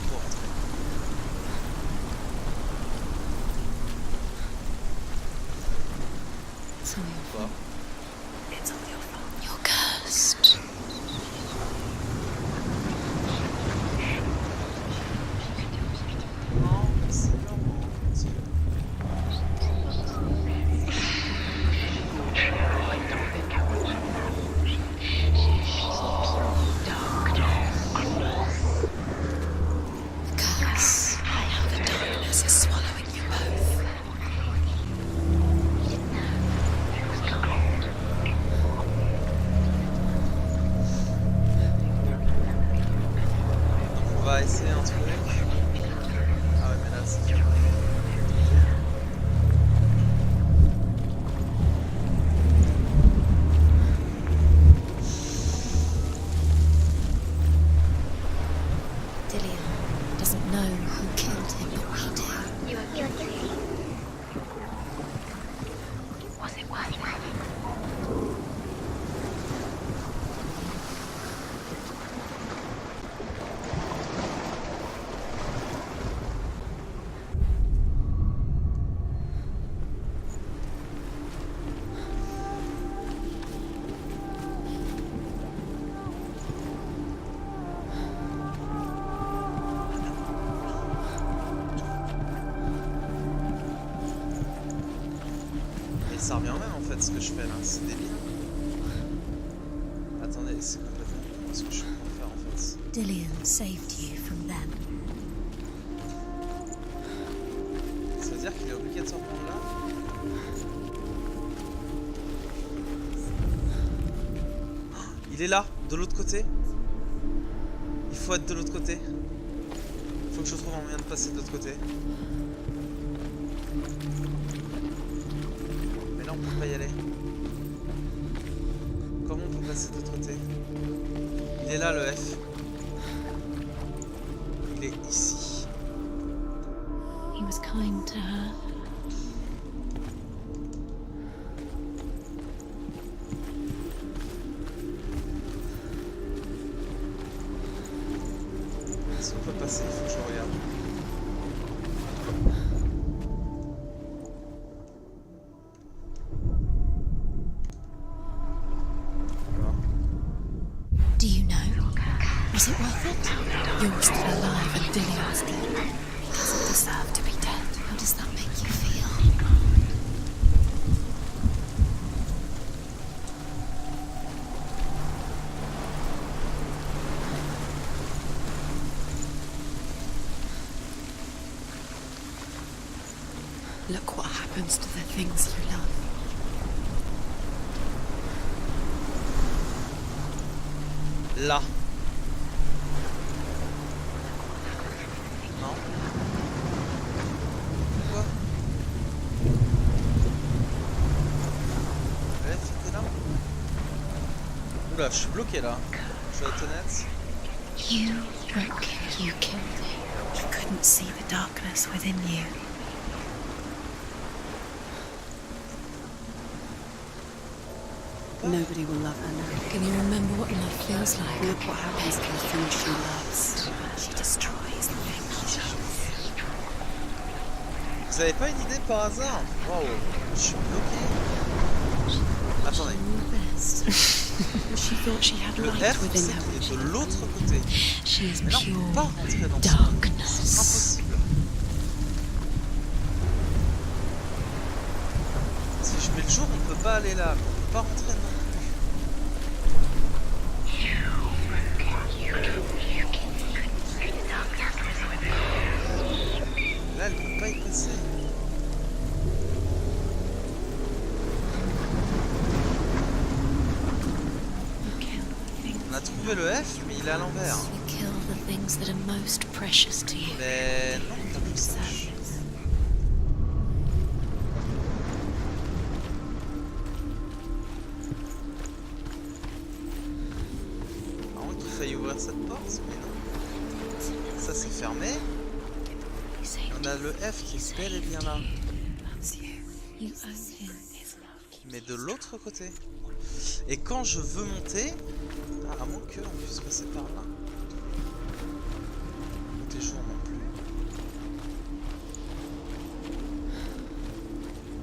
S1: Pour rentrer.
S5: It's on your
S1: Quoi?
S5: fault. It's on your fault. You're cursed.
S1: Non, c'est normal.
S5: Curse. Now the darkness is swallowing you both.
S1: On va essayer un truc. Ah ouais, mais là, c'est dur.
S5: Dillian doesn't know who killed him, but we do. You are guilty. Was it worth it?
S1: Et ça revient au même en fait ce que je fais là, c'est débile. Attendez, c'est complètement con ce que je suis en train de faire en fait.
S5: Dillian saved you from them.
S1: Ça veut dire qu'il est obligatoirement là. Il est là, de l'autre côté. Il faut être de l'autre côté. Il faut que je trouve un moyen de passer de l'autre côté. Mais là on peut pas y aller. Comment on peut passer de l'autre côté? Il est là le F. Il est ici.
S5: He was kind to her.
S1: Est-ce qu'on peut passer? Il faut que je regarde. Voilà.
S5: Do you know? Was it worth it? You're still alive and Dillian's dead. He doesn't deserve to be dead. How does that make you feel?
S6: Look what happens to the things you love.
S1: Là. Non. Quoi? Ouais, c'était là. Oula, je suis bloqué là. Je dois être honnête.
S6: You killed him. You couldn't see the darkness within you. Nobody will love her now.
S5: Can you remember what love feels like?
S6: Look what happens to the things she loves. She destroys the things she loves.
S1: Vous avez pas une idée par hasard? Waouh, je suis bloqué. Attendez.
S6: She thought she had
S1: Le
S6: light
S1: F,
S6: within her.
S1: c'est de l'autre côté.
S6: She is
S1: Mais là, on peut pas rentrer dans ce
S6: darkness.
S1: C'est impossible. Si je mets le jour, on peut pas aller là. Mais on peut pas rentrer non plus. Là, elle peut pas y passer. On a trouvé le F, mais il est à l'envers.
S5: You kill the things that are most precious to you.
S1: Mais non, t'as plus ça. À moins qu'il faille ouvrir cette porte, mais non. Ça c'est fermé. On a le F qui est bel et bien là.
S5: You own him.
S1: Mais de l'autre côté. Et quand je veux monter, à moins qu'on puisse passer par là. Des jours non plus.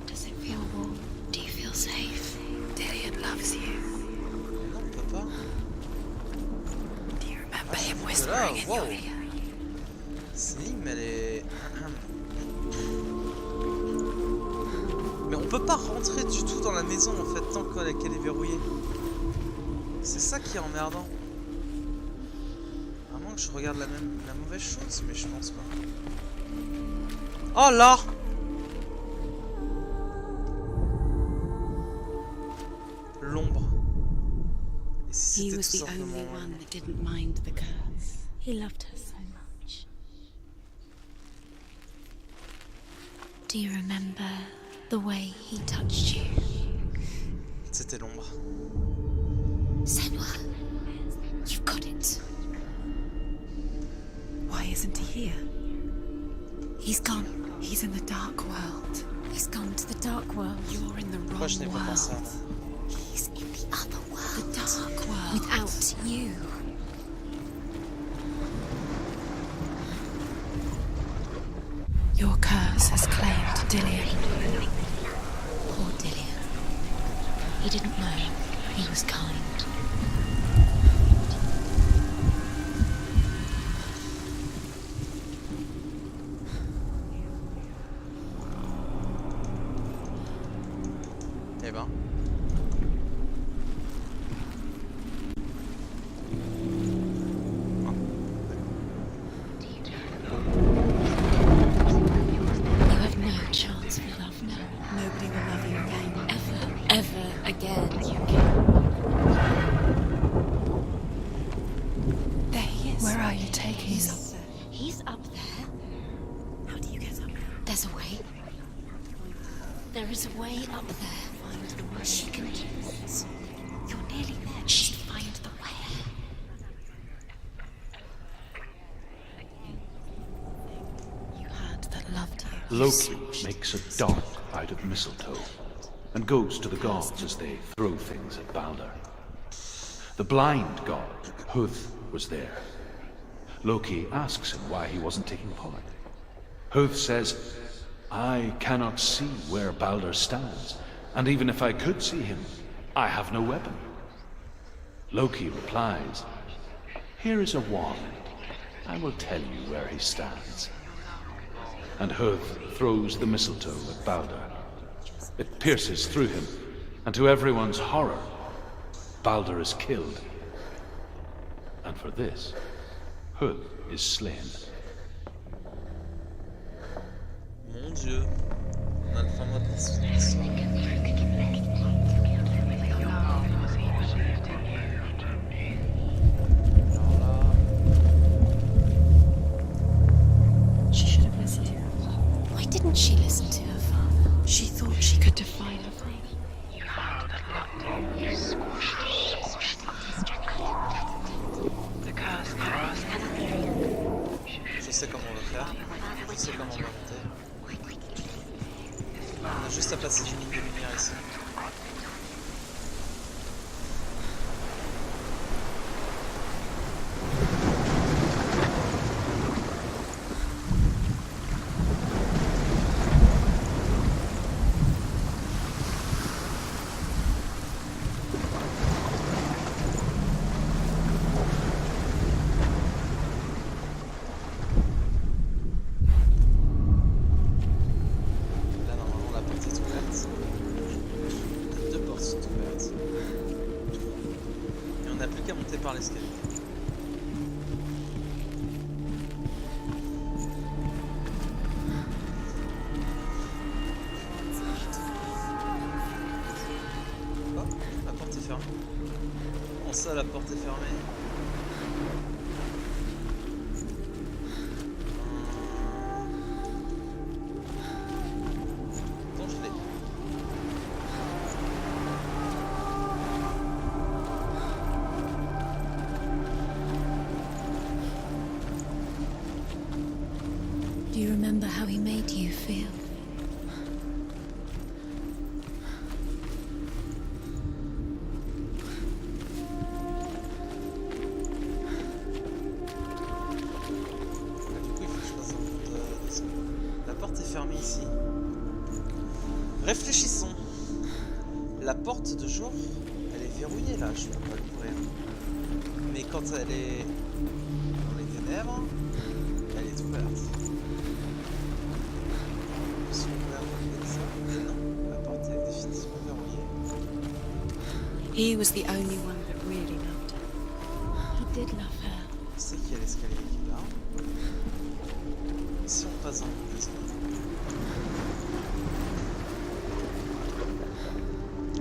S5: Does it feel warm? Do you feel safe?
S6: Dillian loves you.
S1: Non, on peut pas.
S6: Do you remember
S1: Ah,
S6: him
S1: là,
S6: whispering in
S1: wow.
S6: your ear?
S1: Si, mais elle est... Mais on peut pas rentrer du tout dans la maison en fait tant qu'elle est verrouillée. C'est ça qui est emmerdant. À moins que je regarde la mauvaise chose, mais je pense pas. Oh là! L'ombre. Et si
S6: He
S1: c'était
S6: was
S1: tout
S6: the only
S1: simplement...
S6: one that didn't mind the curse.
S5: He loved her so much. Do you remember the way he touched you?
S1: C'était l'ombre.
S5: Senua, you've got it.
S6: Why isn't he here?
S5: He's gone.
S6: He's in the dark world.
S5: He's gone to the dark world.
S6: You're in the
S1: Pourquoi je n'ai
S6: wrong
S1: pas pensé à
S6: world.
S1: ça?
S5: He's in the other world.
S6: The dark world.
S5: Without you.
S6: Your curse has claimed Dillian.
S5: Poor Dillian. He didn't know. He was kind.
S1: Eh ben.
S5: You have no chance for love now.
S6: Nobody will love you again.
S5: Ever again.
S6: There he is. Where are you taking
S5: He's
S6: us?
S5: up there. He's up there.
S6: How do you get up there?
S5: There's a way. There is a way up there.
S6: Find the way.
S5: She can choose. You're nearly there. She'll find the way.
S6: You had that loved you.
S9: Loki makes a dart out of mistletoe and goes to the gods as they throw things at Balder. The blind god, Huth, was there. Loki asks him why he wasn't taking part. Huth says, I cannot see where Balder stands, and even if I could see him, I have no weapon. Loki replies, here is a wand. I will tell you where he stands. And Huth throws the mistletoe at Balder. It pierces through him, and to everyone's horror, Balder is killed. And for this, Huth is slain.
S1: Mon Dieu. On a le fin mot de l'histoire. Alors là...
S6: She should have listened to her. Why didn't she listen to her father? She thought she could define her father.
S1: Je sais comment on va faire. Je sais comment on va monter. On a juste à passer une ligne de lumière ici. Par l'escalier. Oh, la porte est fermée. Comment ça, la porte est fermée? Attends, je l'ai.
S5: Do you remember how he made you feel?
S1: Du coup, il faut que je fasse un peu de son. La porte est fermée ici. Réfléchissons. La porte de jour, elle est verrouillée là, je peux pas l'ouvrir. Mais quand elle est dans les ténèbres, elle est ouverte. La porte est définitivement verrouillée.
S6: He was the only one that really loved her. He did love her.
S1: Je sais qu'il y a l'escalier qui est là. Si on passe dans le descend.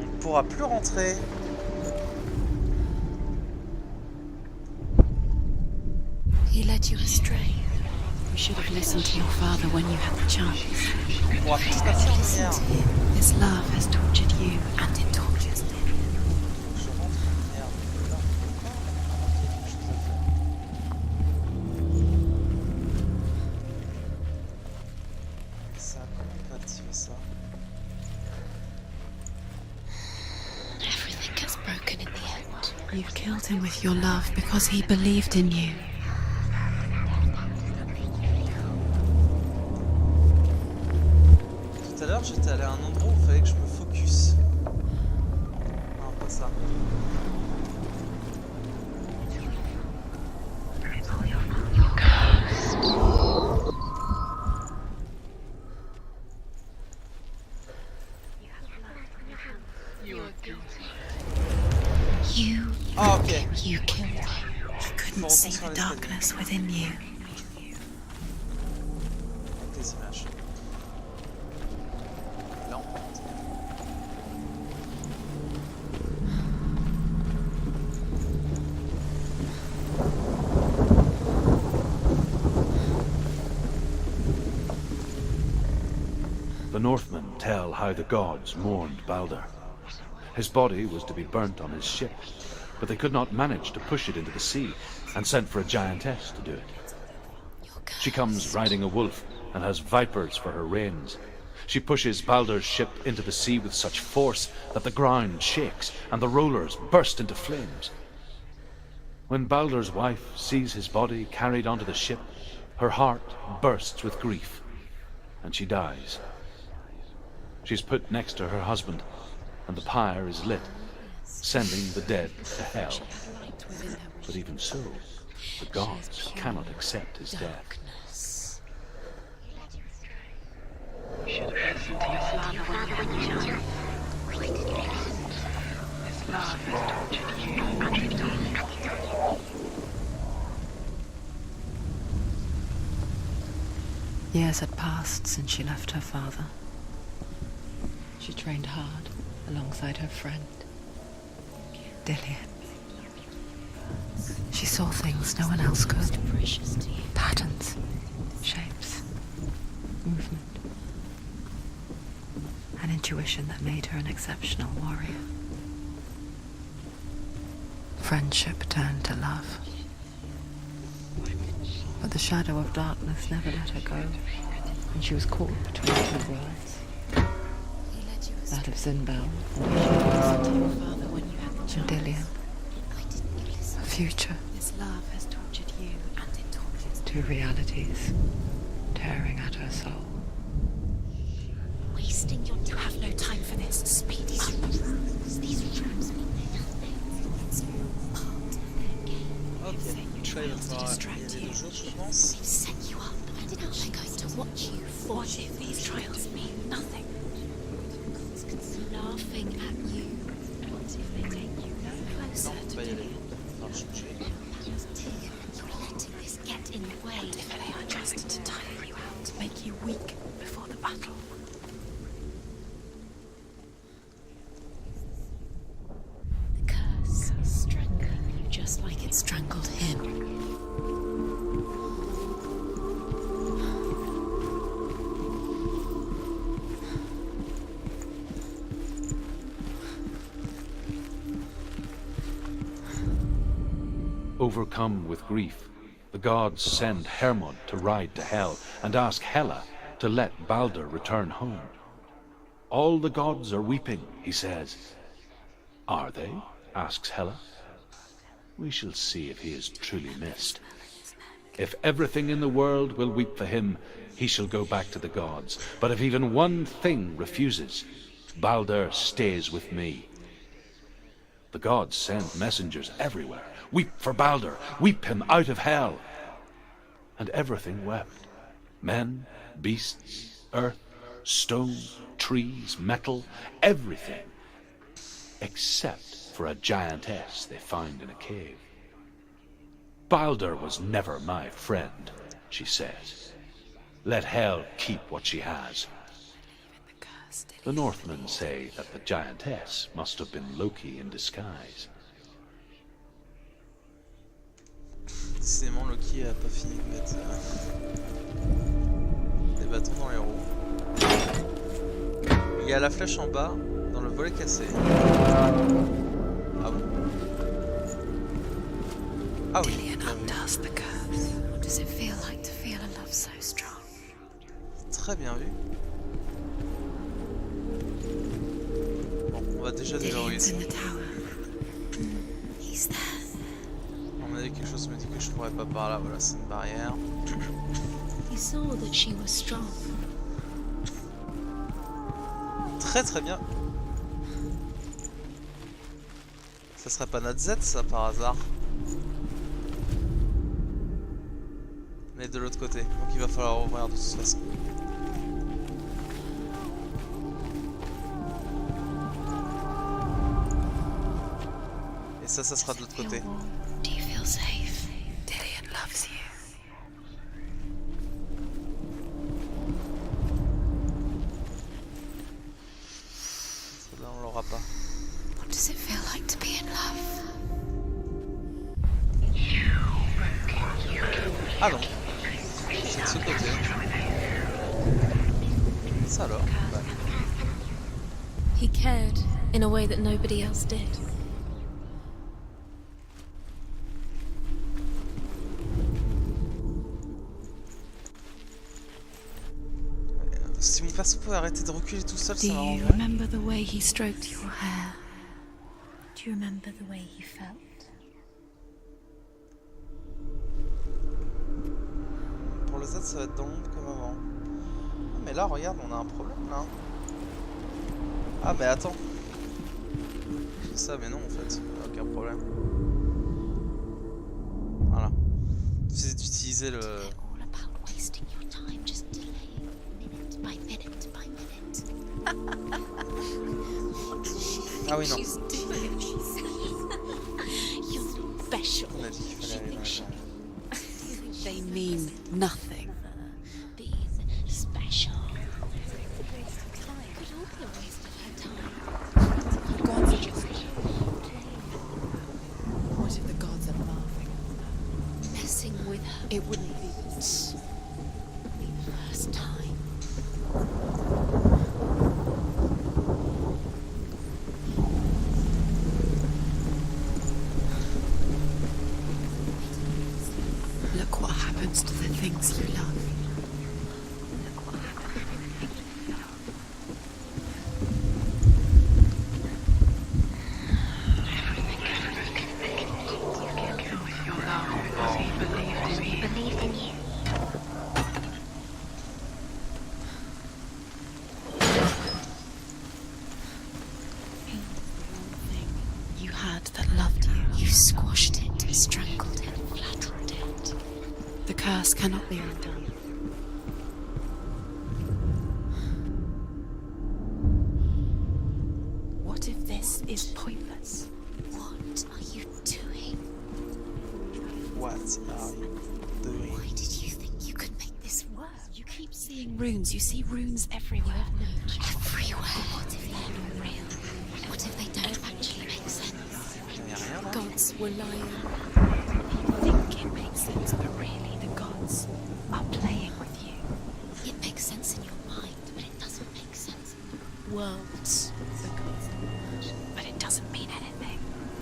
S1: On ne pourra plus rentrer.
S6: He led you astray. You should have listened to your father when you had the chance.
S1: On pourra plus passer en
S6: Listen
S1: lumière.
S6: to him. This love has tortured you, and it tortures them.
S1: Je rentre en lumière. Là, quelque chose à faire. Ça, comment on peut activer ça?
S6: Everything gets broken in the end. You've killed him with your love because he believed in you.
S1: Tout à l'heure, j'étais allé à un endroit où il fallait que je me focus. Non, pas ça.
S6: You.
S1: Ah, ok.
S6: You killed him. He couldn't see the darkness within you.
S1: Avec les images. Là, on monte.
S9: The Northmen tell how the gods mourned Balder. His body was to be burnt on his ship, but they could not manage to push it into the sea, and sent for a giantess to do it. She comes riding a wolf and has vipers for her reins. She pushes Balder's ship into the sea with such force that the ground shakes and the rollers burst into flames. When Balder's wife sees his body carried onto the ship, her heart bursts with grief, and she dies. She's put next to her husband, and the pyre is lit, sending the dead to hell. But even so, the gods cannot accept his death.
S6: Years had passed since she left her father.
S3: She trained hard alongside her friend, Dillian. She saw things no one else could. Patterns, shapes, movement. An intuition that made her an exceptional warrior. Friendship turned to love. But the shadow of darkness never let her go, and she was caught between two worlds. That of Zinbel and Dillian. A future.
S6: This love has tortured you, and it tortures
S3: Two realities tearing at her soul.
S6: wasting your time. You have no time for this. Speed these rooms mean nothing. It's all part of their game.
S1: Ok, ça il va falloir appuyer les autres, je pense.
S6: They've set you up, and now they're going to watch you fall. What if these trials mean nothing? Laughing at you. What if they take you no closer to Dillian? You're letting this get in the way. What if they are just to tire you out, to make you weak before the battle? The curse is strangling you just like it strangled him.
S9: Overcome with grief, the gods send Hermod to ride to Hel and ask Hela to let Balder return home. All the gods are weeping, he says. Are they? Asks Hela. We shall see if he is truly missed. If everything in the world will weep for him, he shall go back to the gods. But if even one thing refuses, Balder stays with me. The gods send messengers everywhere. Weep for Balder, weep him out of Hell. And everything wept. Men, beasts, earth, stone, trees, metal, everything. Except for a giantess they found in a cave. Balder was never my friend, she says. Let Hel keep what she has. The Northmen say that the giantess must have been Loki in disguise.
S1: Décidément, Loki a pas fini de mettre des bâtons dans les roues. Il y a la flèche en bas, dans le volet cassé. Ah bon? Ah oui.
S3: Dillian undoes the curse. What does it feel like to feel a love so strong?
S1: Très bien vu. Bon, on va déjà
S3: Dillian's
S1: déverrouiller
S3: in
S1: ça.
S3: the tower. He's there.
S1: À mon avis, quelque chose me dit que je pourrais pas par là. Voilà, c'est une barrière.
S6: You saw that she was strong.
S1: Très très bien. Ça serait pas notre Z ça par hasard. Mais de l'autre côté. Donc il va falloir ouvrir de toute façon. Et ça sera de l'autre côté.
S3: Do you feel safe? Dillian loves you.
S1: Celle-là on l'aura pas.
S3: What does it feel like to be in love?
S1: Ah non. C'est de ce côté. Ça alors. Ouais.
S5: He cared in a way that nobody else did.
S1: Si mon perso pouvait arrêter de reculer tout seul, ça
S6: Do you
S1: m'arrangerait.
S6: remember the way he stroked your hair? Do you remember the way he felt?
S1: Pour le Z, ça va être dans l'ombre comme avant. Ah, mais là, regarde, on a un problème là. Ah, mais attends. C'est ça, mais non en fait. Aucun problème. Voilà. C'est d'utiliser le.
S6: All about wasting your time, just delaying minute by minute by minute.
S1: Ah oui, non.
S6: She's doing. You're special.
S1: On a dit qu'il fallait aller dans les
S6: They mean nothing. Being special. Could all be a waste of
S5: her time.
S6: Gods are just... What if the gods are laughing?
S5: Messing with her.
S6: It wouldn't be this.
S5: Be the first time.
S6: Look what happens to the things you love. You had that loved you.
S5: You squashed it, strangled it, flattened it.
S6: The curse cannot be undone. What if this is pointless?
S5: What are you doing?
S1: What are you doing?
S5: Why did you think you could make this work?
S6: You keep seeing runes. You see runes everywhere.
S5: Everywhere. What if they're not real? What if they don't actually make sense?
S1: Y'a rien là?
S6: Gods were lying. You think it makes sense, but really the gods are playing with you.
S5: It makes sense in your mind, but it doesn't make sense.
S6: Worlds. The gods emerge, but it doesn't mean anything.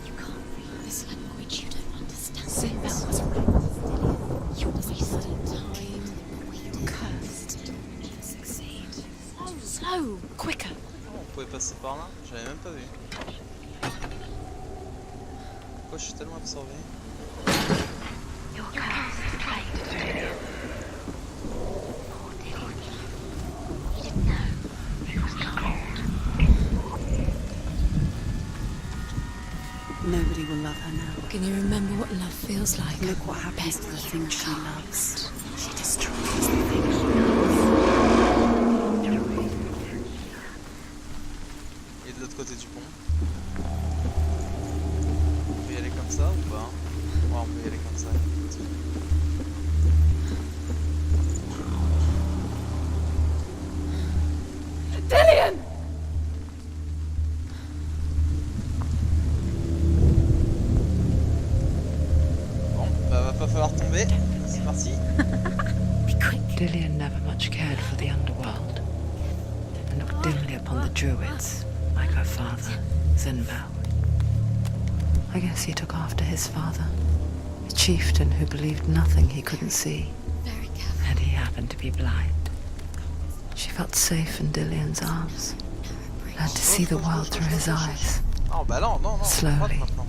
S5: You can't read this language, you don't understand.
S6: Sinbel
S5: it.
S6: was right. You wasted time. You're cursed.
S5: You succeed.
S6: Slow! Quicker!
S1: Oh, on pouvait passer par là? J'avais même pas vu. Pourquoi je suis tellement absorbé?
S3: Your curse is played through you.
S5: Poor Dillian. He didn't know.
S3: He was cold.
S6: Nobody will love her now.
S5: Can you remember what love feels like?
S6: Look what happens to the things she loves.
S5: She destroys the things she
S1: Et de l'autre côté du pont. On peut y aller comme ça ou pas? Ouais, on peut y aller comme ça.
S4: Dillian!
S1: Bon, bah va pas falloir tomber. C'est parti.
S5: Be quick.
S3: Dillian never much cared for the underworld, and looked dimly upon the druids, like her father, Sinbel. I guess he took after his father, a chieftain who believed nothing he couldn't see,
S5: Very careful.
S3: and he happened to be blind. She felt safe in Dillian's arms, learned to see the world through his eyes.
S1: Oh bah non, non, non.
S3: Slowly.
S1: Droite maintenant.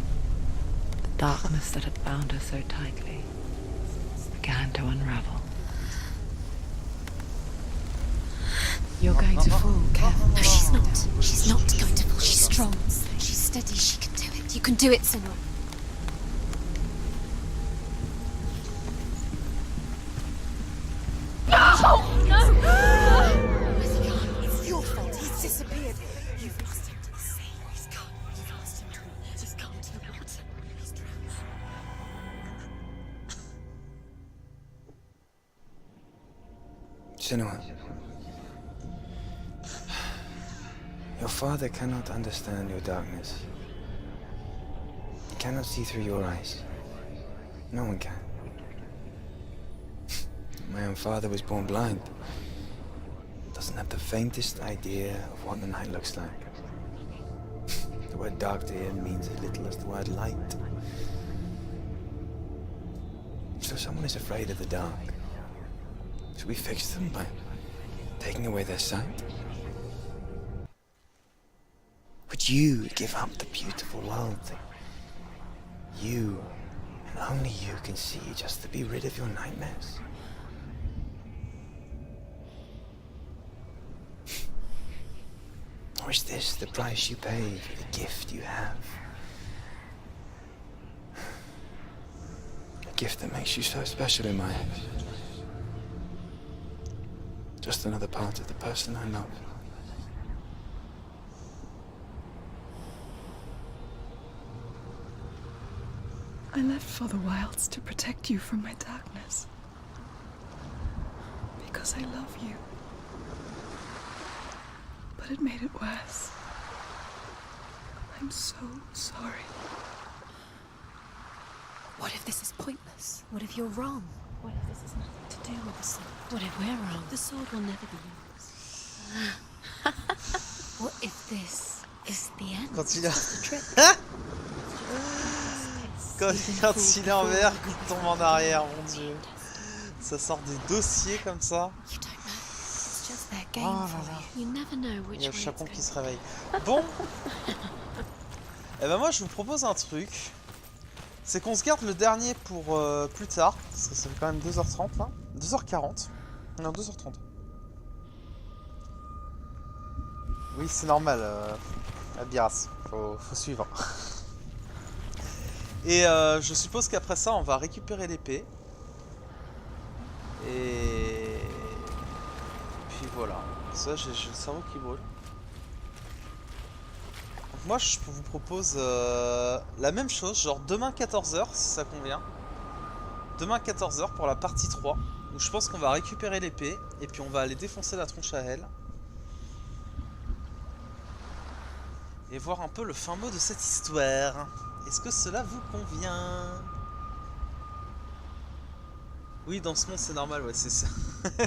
S3: The darkness that had bound her so tightly began to unravel.
S6: You're going to fall, careful.
S5: No, she's not. She's not going to fall. She's strong. She's steady. She can do it. You can do it, Senua. Where's he gone?
S6: It's your fault. He's disappeared. You've lost him to the sea. He's gone. You've lost him to the... He's gone to the water. He's drowned.
S7: Senua. Your father cannot understand your darkness. He cannot see through your eyes. No one can. My own father was born blind. Doesn't have the faintest idea of what the night looks like. The word dark to him means as little as the word light. So someone is afraid of the dark. Should we fix them by taking away their sight? Would you give up the beautiful world that you, and only you, can see just to be rid of your nightmares? Or is this the price you pay for the gift you have? A gift that makes you so special in my eyes. Just another part of the person I love.
S4: I left for the wilds to protect you from my darkness. Because I love you. But it made it worse. I'm so sorry.
S5: What if this is pointless? What if you're wrong? What if this has nothing to do with the sword? What if we're wrong? The sword will never be yours. What if this is the end?
S1: Quand il a...
S5: It's just a trick.
S1: quand il est en vert, il tombe en arrière, mon dieu. Ça sort des dossiers comme ça.
S5: You don't know. It's just their
S1: Oh
S5: game
S1: là
S5: for
S1: là.
S5: you. You never know which
S1: Il y a
S5: way
S1: le
S5: it's
S1: chapon
S5: going.
S1: qui se réveille. Bon. Et ben moi je vous propose un truc. C'est qu'on se garde le dernier pour plus tard. Parce que ça fait quand même 2h30 là. 2h40. Non, 2h30. Oui, c'est normal. Abiras. Faut suivre. Et je suppose qu'après ça, on va récupérer l'épée. Et puis voilà. Ça, j'ai le cerveau qui brûle. Donc moi, je vous propose la même chose, genre demain 14h, si ça convient. Demain 14h pour la partie 3. Où je pense qu'on va récupérer l'épée. Et puis on va aller défoncer la tronche à HEL. Et voir un peu le fin mot de cette histoire. Est-ce que cela vous convient? Oui, dans ce monde c'est normal, ouais, c'est ça.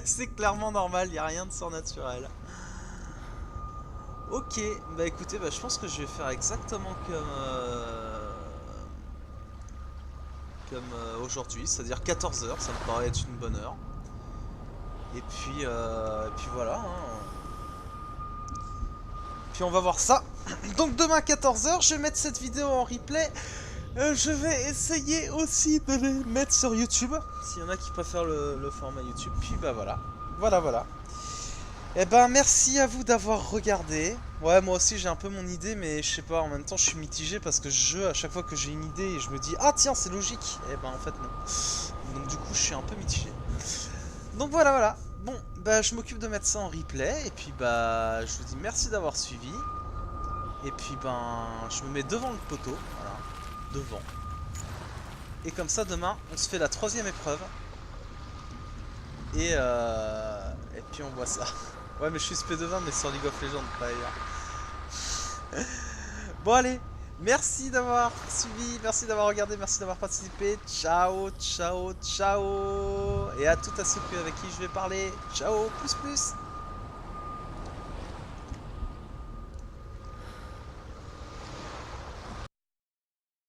S1: C'est clairement normal, il n'y a rien de surnaturel. Ok, bah écoutez, bah, je pense que je vais faire exactement comme aujourd'hui, c'est-à-dire 14h, ça me paraît être une bonne heure. Et puis voilà. Hein. Puis on va voir ça. Donc demain 14h, je vais mettre cette vidéo en replay. Je vais essayer aussi de les mettre sur YouTube, s'il y en a qui préfèrent le format YouTube. Puis bah voilà. Voilà. Et ben merci à vous d'avoir regardé. Ouais, moi aussi j'ai un peu mon idée, mais je sais pas, en même temps je suis mitigé parce que à chaque fois que j'ai une idée et je me dis ah tiens c'est logique, et ben en fait non. Donc du coup je suis un peu mitigé. Donc voilà. Bon, bah je m'occupe de mettre ça en replay et puis bah je vous dis merci d'avoir suivi. Et puis ben je me mets devant le poteau, voilà, devant. Et comme ça demain on se fait la 3e épreuve. Et puis on voit ça. Ouais mais je suis SP20 mais sur League of Legends pas ailleurs. Bon allez, merci d'avoir suivi, merci d'avoir regardé, merci d'avoir participé. Ciao. Et à tout à ceux avec qui je vais parler. Ciao, plus.